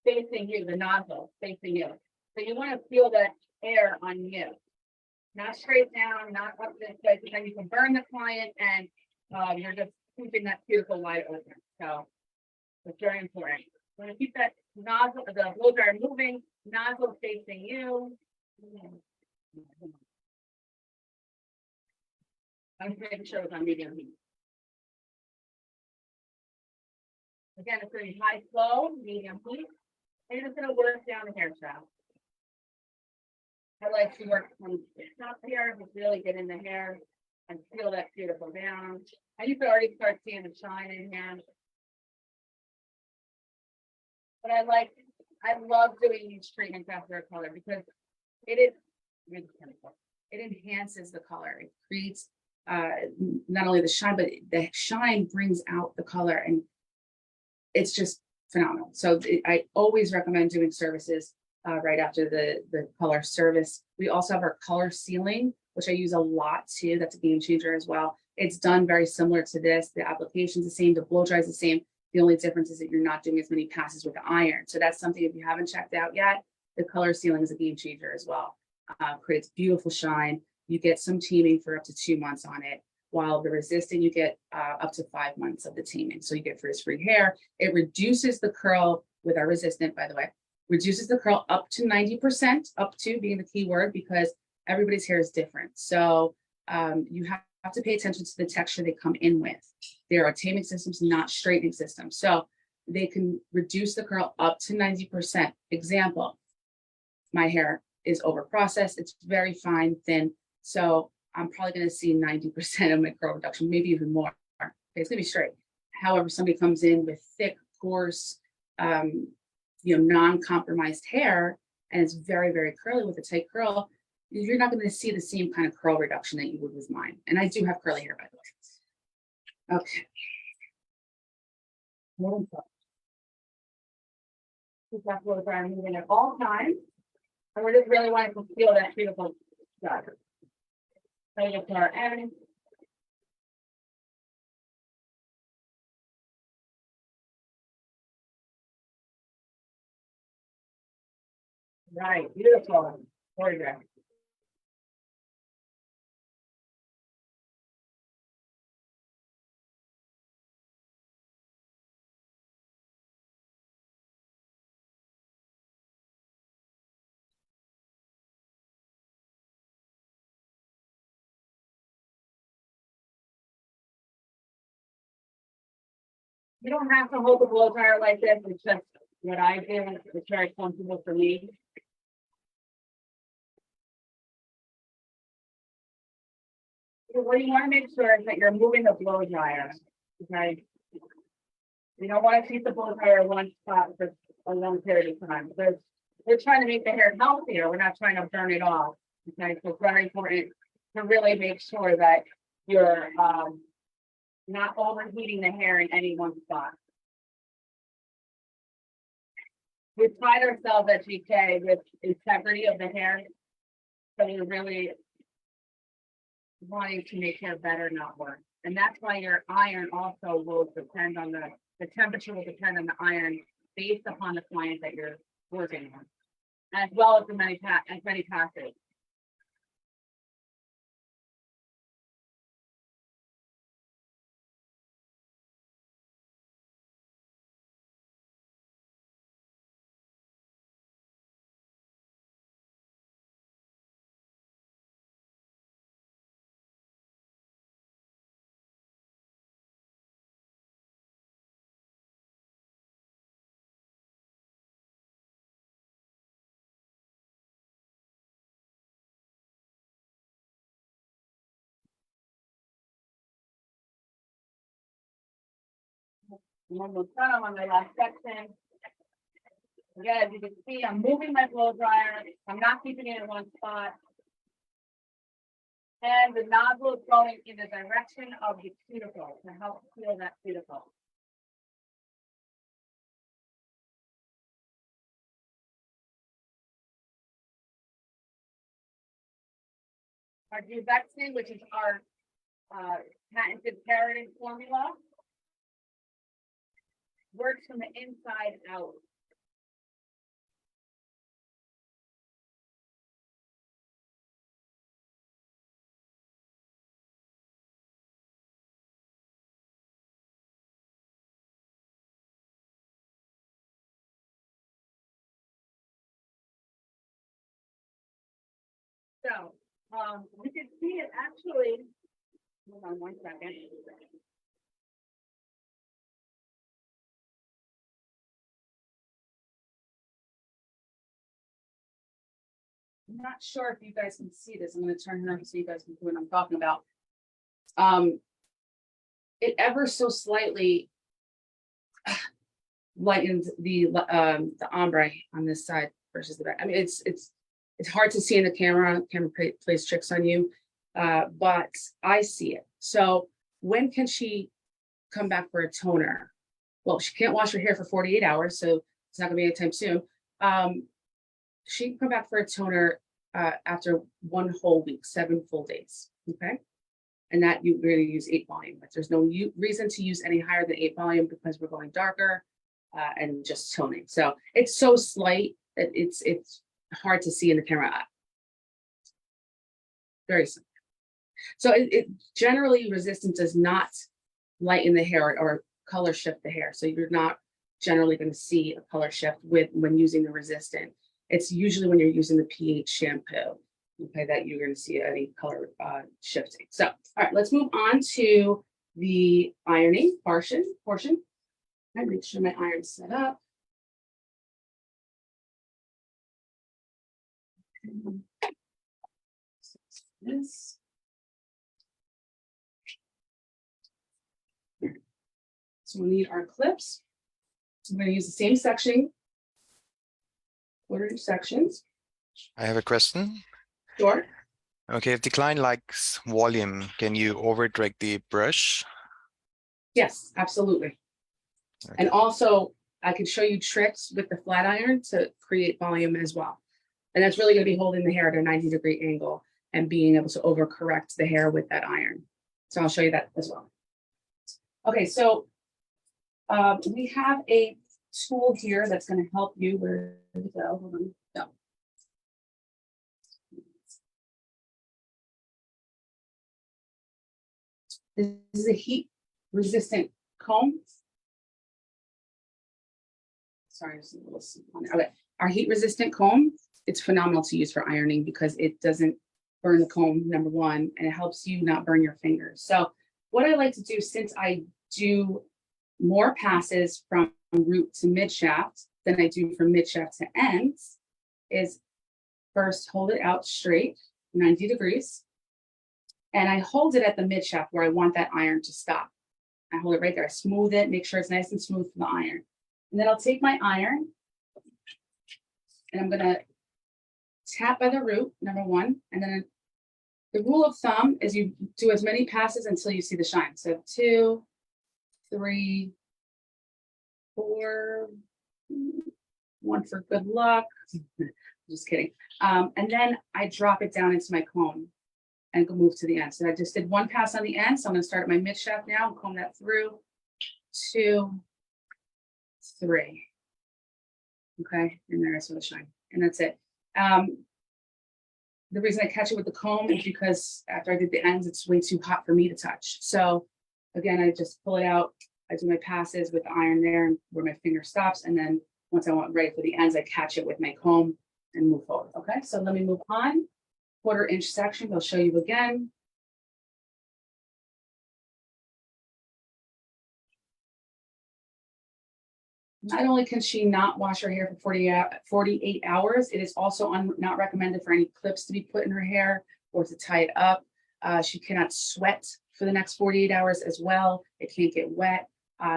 S2: facing you, the nozzle facing you. So you want to feel that air on you, not straight down, not up this way, because then you can burn the client and you're just keeping that cuticle wide open. So it's very important. You want to keep that nozzle, the blow dryer moving, nozzle facing you. I'm just making sure it's on medium heat. Again, it's going to be high flow, medium heat. And you're just going to work down the hair shaft. I like to work from the top here, just really get in the hair and feel that cuticle down. And you can already start seeing the shine in here. But I love doing these treatments after a color, because it enhances the color. It creates not only the shine, but the shine brings out the color, and it's just phenomenal. So I always recommend doing services right after the color service. We also have our color sealing, which I use a lot too. That's a game changer as well. It's done very similar to this. The application's the same, the blow dry is the same. The only difference is that you're not doing as many passes with the iron. So that's something, if you haven't checked out yet, the color sealing is a game changer as well. Creates beautiful shine. You get some teaming for up to 2 months on it, while the resisting, you get up to 5 months of the teaming. So you get frizz-free hair. It reduces the curl with our resistant, by the way, reduces the curl up to 90%, up to being the key word, because everybody's hair is different. So you have to pay attention to the texture they come in with. There are taming systems, not straightening systems. So they can reduce the curl up to 90%. Example, my hair is over processed. It's very fine, thin. So I'm probably going to see 90% of my curl reduction, maybe even more. Okay, it's going to be straight. However, somebody comes in with thick, coarse, non-compromised hair, and it's very, very curly with a tight curl, you're not going to see the same kind of curl reduction that you would with mine. And I do have curly hair, by the way. Okay. Keep that blow dry moving at all times. And we're just really wanting to feel that beautiful stuff. Right up to our end. Right, beautiful. Very good. You don't have to hold the blow dryer like this. It's just what I do. It's very comfortable for me. So what you want to make sure is that you're moving the blow dryer. Okay. You don't want to keep the blow dryer in one spot for a long period of time. We're trying to make the hair healthier. We're not trying to burn it off. Okay. So it's very important to really make sure that you're not overheating the hair in any one spot. We pride ourselves at GK with integrity of the hair. So we're really wanting to make hair better, not worse. And that's why your iron also will depend on the temperature will depend on the iron based upon the client that you're working on, as well as many passes. And then we'll turn on my last section. Again, as you can see, I'm moving my blow dryer. I'm not keeping it in one spot. And the nozzle is going in the direction of the cuticle to help seal that cuticle. Our GKhair, which is our patented keratin formula, works from the inside out. So you can see it actually. Hold on 1 second. I'm not sure if you guys can see this. I'm going to turn it on so you guys can see what I'm talking about. It ever so slightly lightens the ombre on this side versus the back. I mean, it's hard to see in the camera. Camera plays tricks on you, but I see it. So when can she come back for a toner? well, she can't wash her hair for 48 hours, so it's not gonna be anytime soon. She can come back for a toner after 1 whole week, 7 full days, okay? And that you're gonna use 8 volume, but there's no reason to use any higher than 8 volume because we're going darker and just toning. So it's so slight that it's hard to see in the camera. Very simple. So it generally resistant does not lighten the hair or color shift the hair. So you're not generally going to see a color shift when using the resistant. It's usually when you're using the pH shampoo, okay, that you're going to see any color shifting. So, all right, let's move on to the ironing portion. I make sure my iron's set up. This. So we'll need our clips. I'm going to use the same section, 1/4 sections.
S1: I have a question.
S2: Sure.
S1: Okay, if the client likes volume, can you over direct the brush?
S2: Yes, absolutely.
S1: Okay.
S2: And also, I can show you tricks with the flat iron to create volume as well. And that's really going to be holding the hair at a 90-degree angle and being able to overcorrect the hair with that iron. So I'll show you that as well. Okay, so we have a tool here that's going to help you. Where did it go? Hold on. No. This is a heat resistant comb. Sorry, there's a little soup on it. Okay, our heat resistant comb, it's phenomenal to use for ironing because it doesn't burn the comb, number one, and it helps you not burn your fingers. So what I like to do, since I do more passes from root to mid shaft than I do from mid shaft to ends, is first hold it out straight, 90 degrees. And I hold it at the mid shaft where I want that iron to stop. I hold it right there, I smooth it, make sure it's nice and smooth for the iron. And then I'll take my iron and I'm gonna tap by the root, number one. And then the rule of thumb is you do as many passes until you see the shine. So 2, 3, 4, 1 for good luck. Just kidding. And then I drop it down into my comb and go move to the end. So I just did 1 pass on the end. So I'm gonna start at my mid shaft now and comb that through. 2, 3. Okay, and there's the shine. And that's it. The reason I catch it with the comb is because after I did the ends, it's way too hot for me to touch. So again, I just pull it out. I do my passes with the iron there and where my finger stops. And then once I want ready for the ends, I catch it with my comb and move forward. Okay, so let me move on. 1/4 inch section, I'll show you again. Not only can she not wash her hair for 48 hours, it is also not recommended for any clips to be put in her hair or to tie it up. She cannot sweat for the next 48 hours as well. It can't get wet.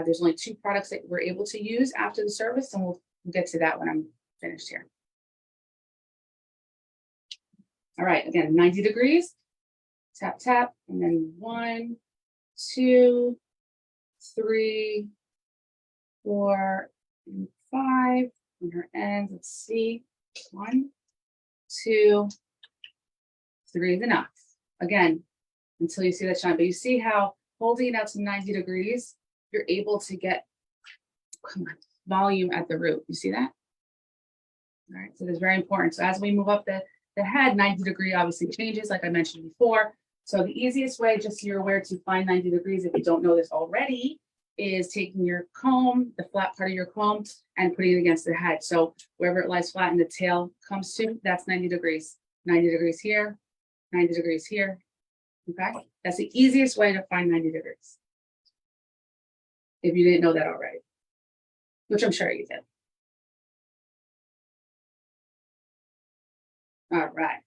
S2: There's only 2 products that we're able to use after the service, and we'll get to that when I'm finished here. All right, again, 90 degrees, tap, tap, and then 1, 2, 3, 4, and 5 on her ends. Let's see. 1, 2, 3 is enough. Again, until you see that shine. But you see how holding it out to 90 degrees, you're able to get volume at the root. You see that? All right, so that's very important. So as we move up the head, 90 degree obviously changes, like I mentioned before. So the easiest way, just so you're aware, to find 90 degrees, if you don't know this already, is taking your comb, the flat part of your comb, and putting it against the head. So wherever it lies flat and the tail comes to, that's 90 degrees. 90 degrees here, 90 degrees here. Okay, that's the easiest way to find 90 degrees. If you didn't know that already, which I'm sure you did. All right.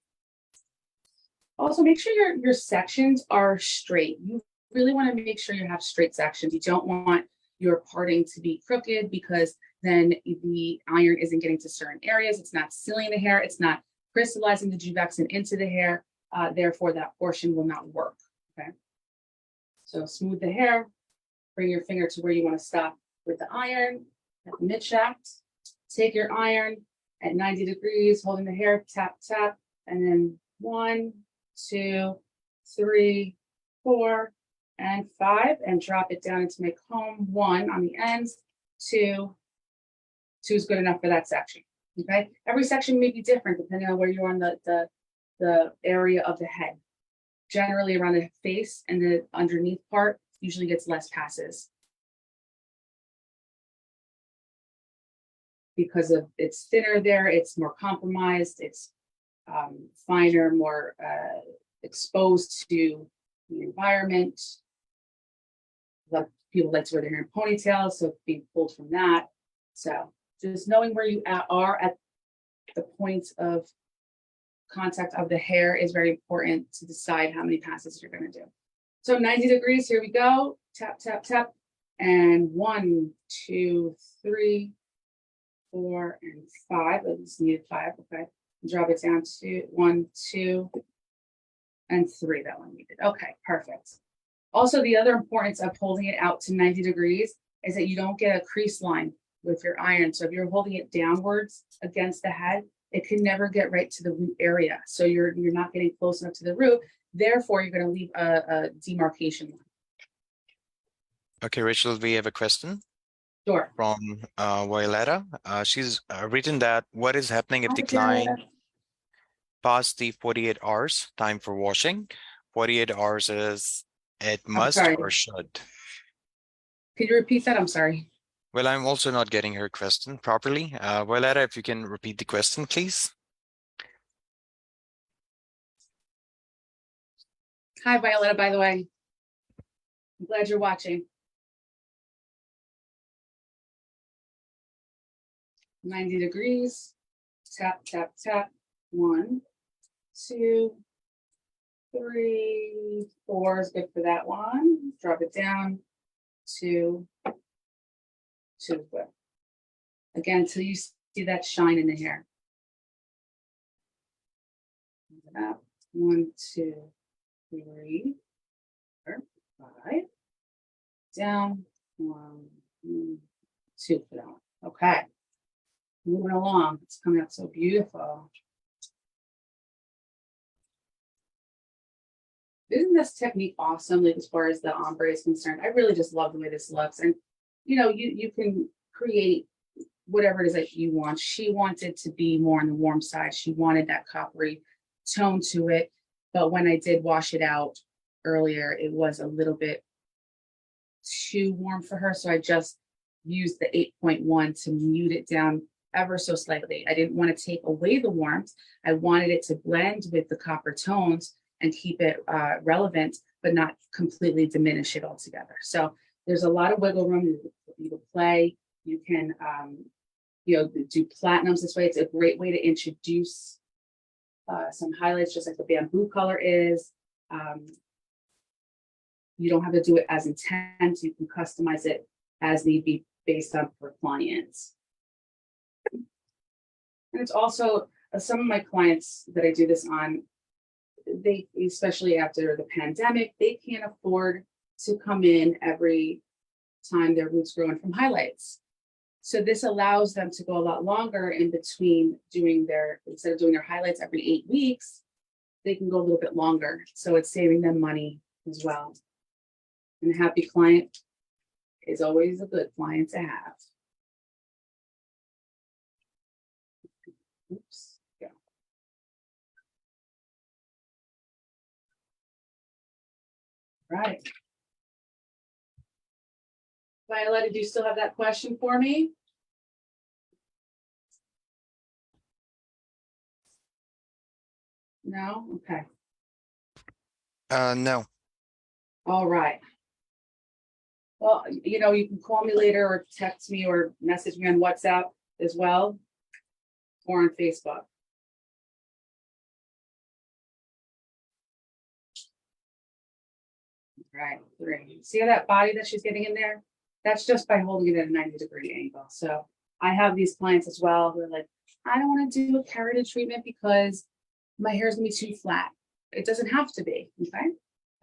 S2: Also, make sure your sections are straight. You really want to make sure you have straight sections. You don't want your parting to be crooked because then the iron isn't getting to certain areas. It's not sealing the hair. It's not crystallizing the Juvexin into the hair. Therefore, that portion will not work. Okay. So smooth the hair. Bring your finger to where you want to stop with the iron at the mid shaft. Take your iron at 90 degrees, holding the hair, tap, tap, and then 1, 2, 3, 4, and 5, and drop it down into my comb. 1 on the ends, 2. 2 is good enough for that section. Okay. Every section may be different depending on where you are on the area of the head. Generally around the face and the underneath part usually gets less passes because of it's thinner there, it's more compromised, it's finer, more exposed to the environment. A lot of people like to wear their hair in ponytails, so it's being pulled from that. So just knowing where you are at the point of contact of the hair is very important to decide how many passes you're going to do. So 90 degrees, here we go. Tap, tap, tap. And 1, 2, 3, 4, and 5. I just needed 5. Okay. Drop it down to 1, 2, and 3. That one we did. Okay, perfect. Also, the other importance of holding it out to 90 degrees is that you don't get a crease line with your iron. So if you're holding it downwards against the head, it can never get right to the root area. So you're not getting close enough to the root. Therefore, you're going to leave a demarcation line.
S1: Okay, Rachel, we have a question
S2: Sure.
S1: from Violetta. She's written that what is happening if
S2: Hi,
S1: the
S2: Violetta.
S1: client past the 48 hours time for washing? 48 hours is it
S2: I'm
S1: must
S2: sorry.
S1: or should?
S2: Can you repeat that? I'm sorry.
S1: Well, I'm also not getting her question properly. Violetta, if you can repeat the question, please.
S2: Hi, Violetta, by the way. I'm glad you're watching. 90 degrees. Tap, tap, tap. 1, 2, 3, 4 is good for that one. Drop it down. 2, 2 is good. Again, until you see that shine in the hair. 1, 2, 3, 4, 5. Down. 1, 2 for that one. Okay. Moving along. It's coming out so beautiful. Isn't this technique awesome? Like as far as the ombre is concerned, I really just love the way this looks. And you can create whatever it is that you want. She wanted to be more on the warm side. She wanted that coppery tone to it. But when I did wash it out earlier, it was a little bit too warm for her. So I just used the 8.1 to mute it down ever so slightly. I didn't want to take away the warmth. I wanted it to blend with the copper tones and keep it relevant, but not completely diminish it altogether. So there's a lot of wiggle room. You can play. You can do platinums this way. It's a great way to introduce some highlights, just like the bamboo color is. You don't have to do it as intense. You can customize it as need be based on per clients. And it's also some of my clients that I do this on, they, especially after the pandemic, they can't afford to come in every time their roots growing from highlights. So this allows them to go a lot longer in between instead of doing their highlights every 8 weeks, they can go a little bit longer. So it's saving them money as well. And a happy client is always a good client to have. Oops. Yeah. Right. Violetta, do you still have that question for me? No? Okay.
S1: No.
S2: All right. Well, you can call me later or text me or message me on WhatsApp as well, or on Facebook. Right, 3. See that body that she's getting in there? That's just by holding it at a 90-degree angle. So I have these clients as well who are like, I don't want to do a keratin treatment because my hair is going to be too flat. It doesn't have to be, okay?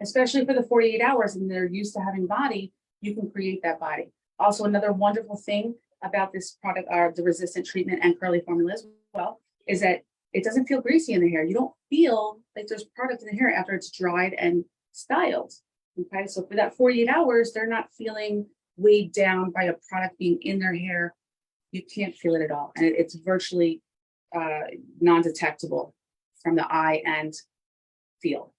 S2: Especially for the 48 hours and they're used to having body, you can create that body. Also, another wonderful thing about this product, the resistant treatment and curly formula as well, is that it doesn't feel greasy in the hair. You don't feel like there's product in the hair after it's dried and styled. Okay, so for that 48 hours, they're not feeling weighed down by a product being in their hair. You can't feel it at all. And it's virtually non-detectable from the eye and feel.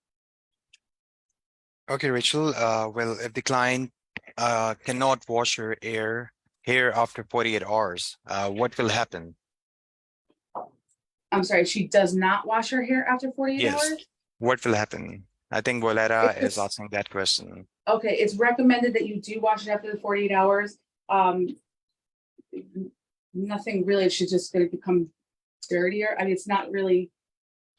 S1: Okay, Rachel. Well, if the client cannot wash her hair after 48 hours, what will happen?
S2: I'm sorry, she does not wash her hair after 48
S1: Yes.
S2: hours?
S1: What will happen? I think Volera is
S2: It's,
S1: asking that question.
S2: okay, it's recommended that you do wash it after the 48 hours. Nothing really, she's just going to become dirtier. I mean, it's not really,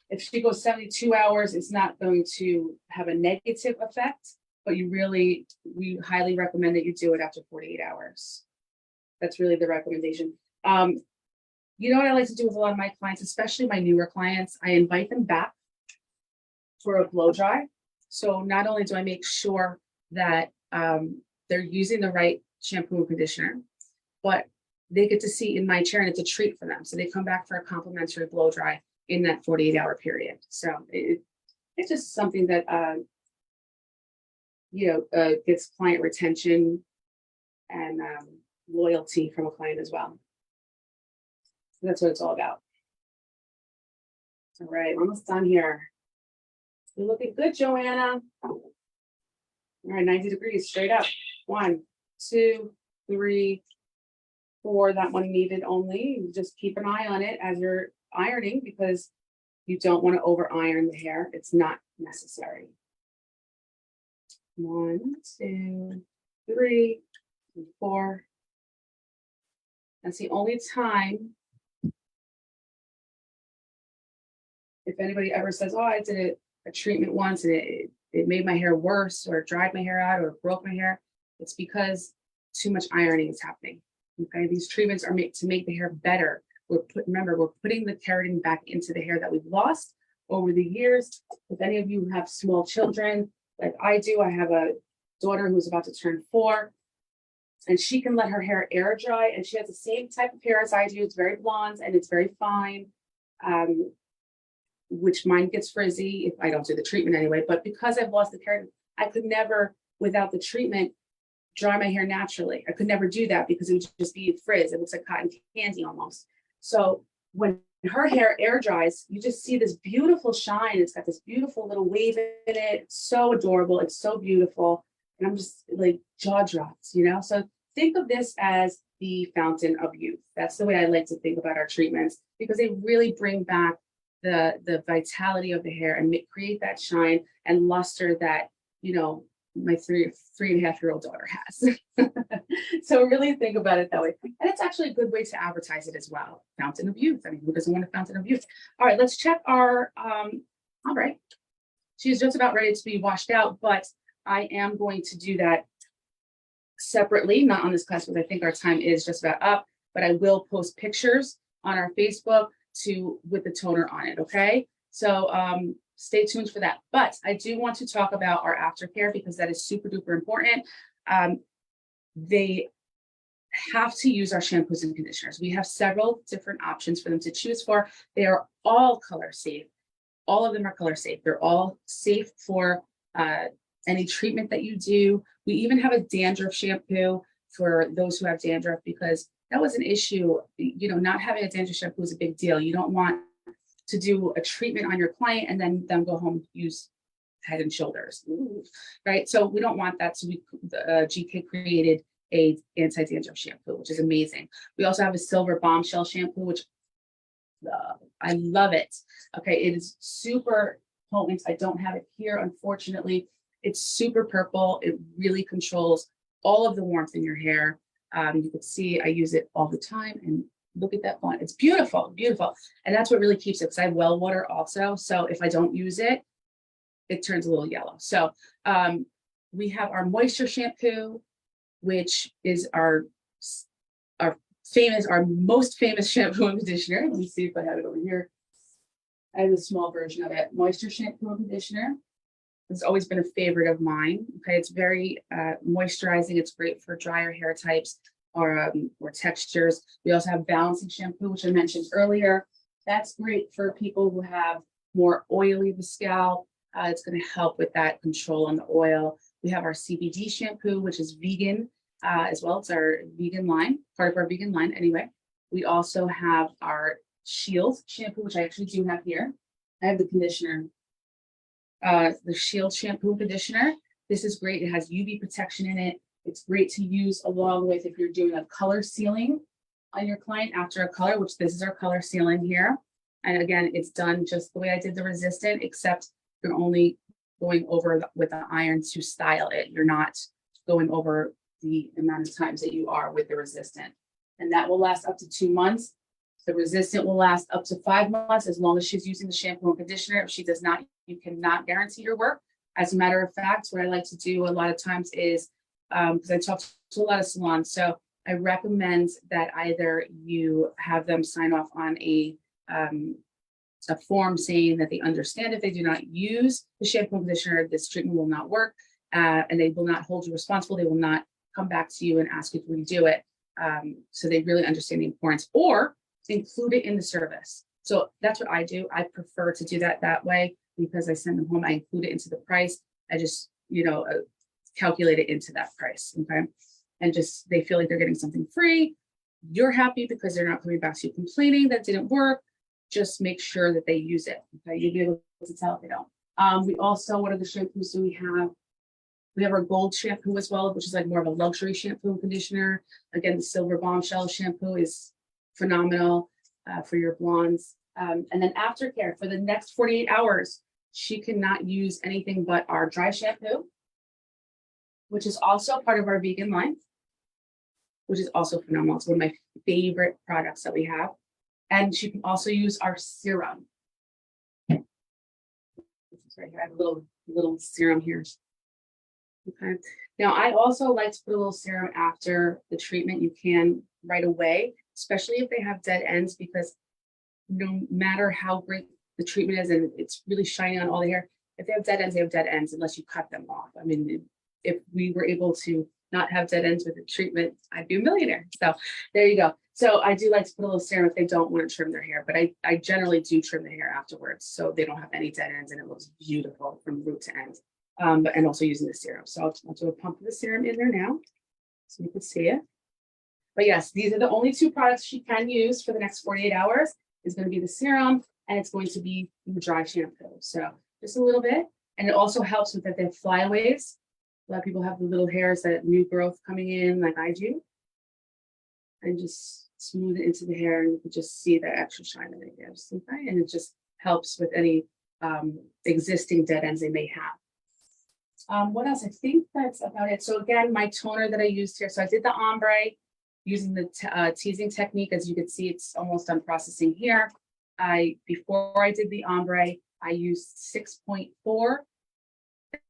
S2: if she goes 72 hours, it's not going to have a negative effect, but we highly recommend that you do it after 48 hours. That's really the recommendation. You know what I like to do with a lot of my clients, especially my newer clients, I invite them back for a blow dry. So not only do I make sure that they're using the right shampoo and conditioner, but they get to see in my chair, and it's a treat for them. So they come back for a complimentary blow dry in that 48-hour period. So it's just something that gets client retention and loyalty from a client as well. So that's what it's all about. All right, almost done here. You're looking good, Joanna. All right, 90 degrees straight up. 1, 2, 3, 4. That one needed only. Just keep an eye on it as you're ironing, because you don't want to over iron the hair. It's not necessary. 1, 2, 3, 4. That's the only time, if anybody ever says, oh, I did a treatment once and it made my hair worse, or dried my hair out, or broke my hair, it's because too much ironing is happening. Okay, these treatments are made to make the hair better. Remember, we're putting the keratin back into the hair that we've lost over the years. If any of you have small children, like I do, I have a daughter who's about to turn 4, and she can let her hair air dry, and she has the same type of hair as I do. It's very blonde and it's very fine, which mine gets frizzy if I don't do the treatment anyway. But because I've lost the keratin, I could never, without the treatment, dry my hair naturally. I could never do that because it would just be frizz. It looks like cotton candy almost. So when her hair air dries, you just see this beautiful shine. It's got this beautiful little wave in it. It's so adorable. It's so beautiful. And I'm just like jaw drops, So think of this as the fountain of youth. That's the way I like to think about our treatments, because they really bring back the vitality of the hair and create that shine and luster that, my 3.5-year-old daughter has. So really think about it that way. And it's actually a good way to advertise it as well. Fountain of youth. I mean, who doesn't want a fountain of youth? All right, let's check our Ombre. She's just about ready to be washed out, but I am going to do that separately, not on this class, because I think our time is just about up, but I will post pictures on our Facebook with the toner on it, okay? So stay tuned for that. But I do want to talk about our aftercare, because that is super duper important. They have to use our shampoos and conditioners. We have several different options for them to choose for. They are all color safe. All of them are color safe. They're all safe for any treatment that you do. We even have a dandruff shampoo for those who have dandruff, because that was an issue. Not having a dandruff shampoo is a big deal. You don't want to do a treatment on your client and then them go home use Head and Shoulders, right? So we don't want that. So GK created a anti-dandruff shampoo, which is amazing. We also have a silver bombshell shampoo, which I love it. Okay, it is super potent. I don't have it here, unfortunately. It's super purple. It really controls all of the warmth in your hair. You can see I use it all the time, and look at that font. It's beautiful, beautiful. And that's what really keeps it, because I have well water also. So if I don't use it, it turns a little yellow. So we have our moisture shampoo, which is our most famous shampoo and conditioner. Let me see if I have it over here. I have a small version of it. Moisture shampoo and conditioner. has always been a favorite of mine. Okay, it's very moisturizing. It's great for drier hair types or textures. We also have balancing shampoo, which I mentioned earlier. That's great for people who have more oily the scalp. It's going to help with that control on the oil. We have our CBD shampoo, which is vegan as well. It's our vegan line, part of our vegan line anyway. We also have our Shield shampoo, which I actually do have here. I have the conditioner, the Shield shampoo and conditioner. This is great. It has UV protection in it. It's great to use along with if you're doing a color sealing on your client after a color, which this is our color sealing here. And again, it's done just the way I did the resistant, except you're only going over with the iron to style it. You're not going over the amount of times that you are with the resistant. And that will last up to 2 months. The resistant will last up to 5 months as long as she's using the shampoo and conditioner. If she does not, you cannot guarantee your work. As a matter of fact, what I like to do a lot of times is, because I talk to a lot of salons, so I recommend that either you have them sign off on a form saying that they understand if they do not use the shampoo and conditioner, this treatment will not work, and they will not hold you responsible. They will not come back to you and ask you to redo it. So they really understand the importance, or include it in the service. So that's what I do. I prefer to do that way because I send them home. I include it into the price. I just, calculate it into that price. Okay. And just, they feel like they're getting something free. You're happy because they're not coming back to you complaining that didn't work. Just make sure that they use it. Okay. You'll be able to tell if they don't. We also, what are the shampoos do we have? We have our gold shampoo as well, which is like more of a luxury shampoo and conditioner. Again, the silver bombshell shampoo is phenomenal for your blondes. And then Aftercare for the next 48 hours, she cannot use anything but our dry shampoo, which is also part of our vegan line, which is also phenomenal. It's one of my favorite products that we have. And she can also use our serum. Right here, I have a little serum here. Okay. Now, I also like to put a little serum after the treatment. You can right away, especially if they have dead ends, because no matter how great the treatment is and it's really shiny on all the hair, if they have dead ends, they have dead ends unless you cut them off. I mean, if we were able to not have dead ends with the treatment, I'd be a millionaire. So there you go. So I do like to put a little serum if they don't want to trim their hair, but I generally do trim the hair afterwards so they don't have any dead ends and it looks beautiful from root to end. And also using the serum. So I'll do a pump of the serum in there now so you can see it. But yes, these are the only 2 products she can use for the next 48 hours. Is going to be the serum and it's going to be the dry shampoo. So just a little bit. And it also helps with that they have flyaways. A lot of people have the little hairs, that new growth coming in like I do. And just smooth it into the hair and you can just see that extra shine that it gives. Okay? And it just helps with any existing dead ends they may have. What else? I think that's about it. So again, my toner that I used here. So I did the ombre using the teasing technique. As you can see, it's almost done processing here. Before I did the ombre, I used 6.4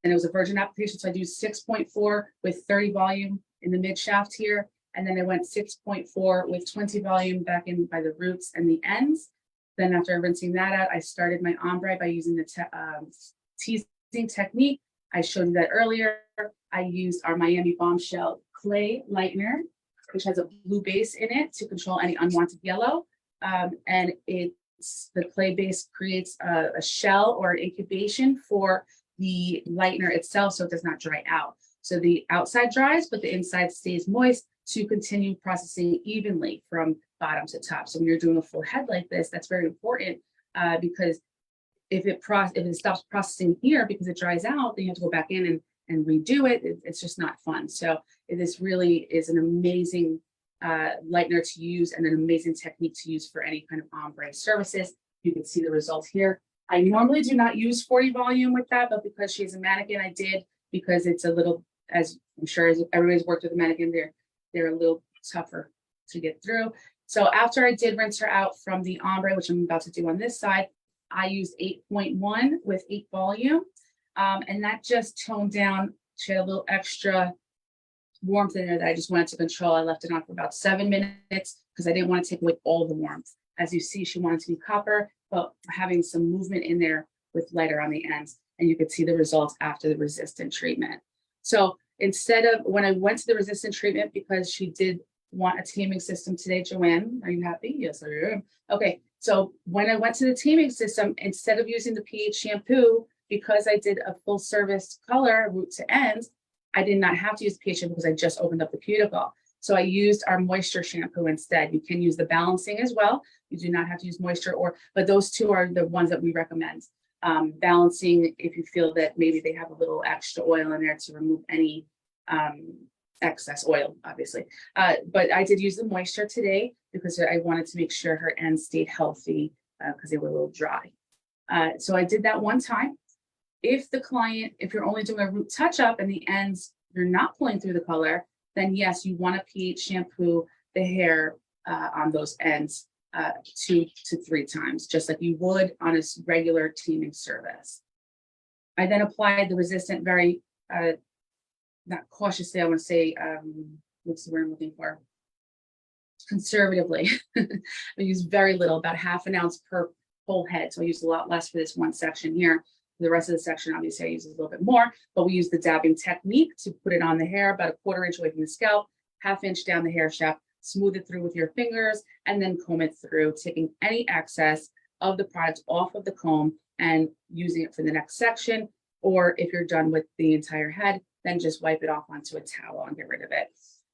S2: and it was a virgin application. So I used 6.4 with 30 volume in the mid shaft here. And then I went 6.4 with 20 volume back in by the roots and the ends. Then after rinsing that out, I started my ombre by using the teasing technique. I showed you that earlier. I used our Miami Bombshell Clay Lightener, which has a blue base in it to control any unwanted yellow. And the clay base creates a shell or an incubation for the lightener itself so it does not dry out. So the outside dries, but the inside stays moist to continue processing evenly from bottom to top. So when you're doing a full head like this, that's very important because if it stops processing here because it dries out, then you have to go back in and redo it. It's just not fun. So this really is an amazing lightener to use and an amazing technique to use for any kind of ombre services. You can see the results here. I normally do not use 40 volume with that, but because she's a mannequin, I did because it's a little, as I'm sure as everybody's worked with a mannequin, they're a little tougher to get through. So after I did rinse her out from the ombre, which I'm about to do on this side, I used 8.1 with 8 volume. And that just toned down. She had a little extra warmth in there that I just wanted to control. I left it on for about 7 minutes because I didn't want to take away all the warmth. As you see, she wanted to be copper, but having some movement in there with lighter on the ends. and you could see the results after the resistant treatment. So instead of, when I went to the resistant treatment, because she did want a taming system today, Joanne, are you happy? Yes, I am. Okay, so when I went to the taming system, instead of using the pH shampoo, because I did a full service color root to end, I did not have to use pH shampoo because I just opened up the cuticle. So I used our moisture shampoo instead. You can use the balancing as well. You do not have to use moisture, but those two are the ones that we recommend. Balancing, if you feel that maybe they have a little extra oil in there to remove any excess oil, obviously. But I did use the moisture today because I wanted to make sure her ends stayed healthy because they were a little dry. So I did that one time. If you're only doing a root touch up and the ends, you're not pulling through the color, then yes, you want to pH shampoo the hair on those ends 2 to 3 times, just like you would on a regular teaming service. I then applied the resistant very, not cautiously, I want to say, what's the word I'm looking for? Conservatively. I use very little, about ½ an ounce per whole head. So I used a lot less for this one section here. The rest of the section, obviously, I use a little bit more, but we use the dabbing technique to put it on the hair about 1/4 inch away from the scalp, ½ inch down the hair shaft, smooth it through with your fingers, and then comb it through, taking any excess of the product off of the comb and using it for the next section. Or if you're done with the entire head, then just wipe it off onto a towel and get rid of it.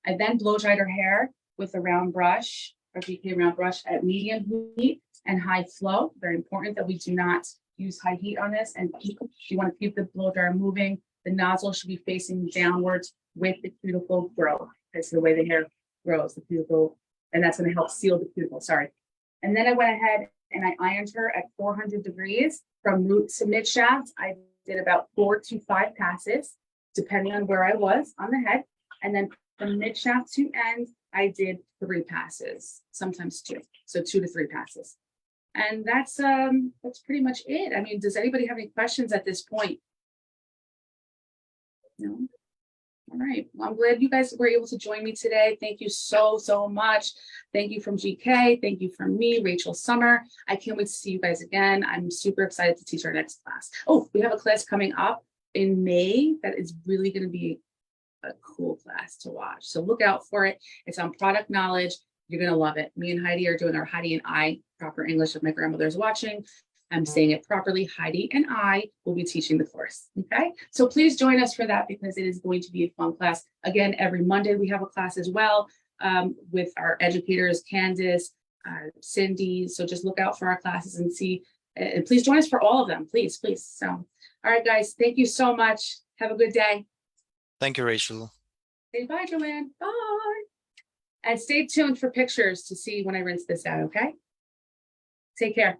S2: I then blow dried her hair with a round brush, or GK round brush at medium heat and high flow. Very important that we do not use high heat on this, and you want to keep the blow dryer moving. The nozzle should be facing downwards with the cuticle growth. That's the way the hair grows, the cuticle, and that's going to help seal the cuticle, sorry. And then I went ahead and I ironed her at 400 degrees from root to mid shaft. I did about 4 to 5 passes, depending on where I was on the head. And then from mid shaft to end, I did 3 passes, sometimes 2. So 2 to 3 passes. And that's pretty much it. I mean, does anybody have any questions at this point? No? All right. Well, I'm glad you guys were able to join me today. Thank you so much. Thank you from GK. Thank you from me, Rachel Summer. I can't wait to see you guys again. I'm super excited to teach our next class. Oh, we have a class coming up in May that is really going to be a cool class to watch. So look out for it. It's on product knowledge. You're going to love it. Me and Heidi are doing our Heidi and I, proper English if my grandmother's watching. I'm saying it properly. Heidi and I will be teaching the course. Okay. So please join us for that because it is going to be a fun class. Again, every Monday we have a class as well with our educators, Candace, Cindy. So just look out for our classes and see, and please join us for all of them. Please. So, all right, guys. Thank you so much. Have a good day.
S1: Thank you, Rachel.
S2: Say bye, Joanne. Bye. And stay tuned for pictures to see when I rinse this out, okay? Take care.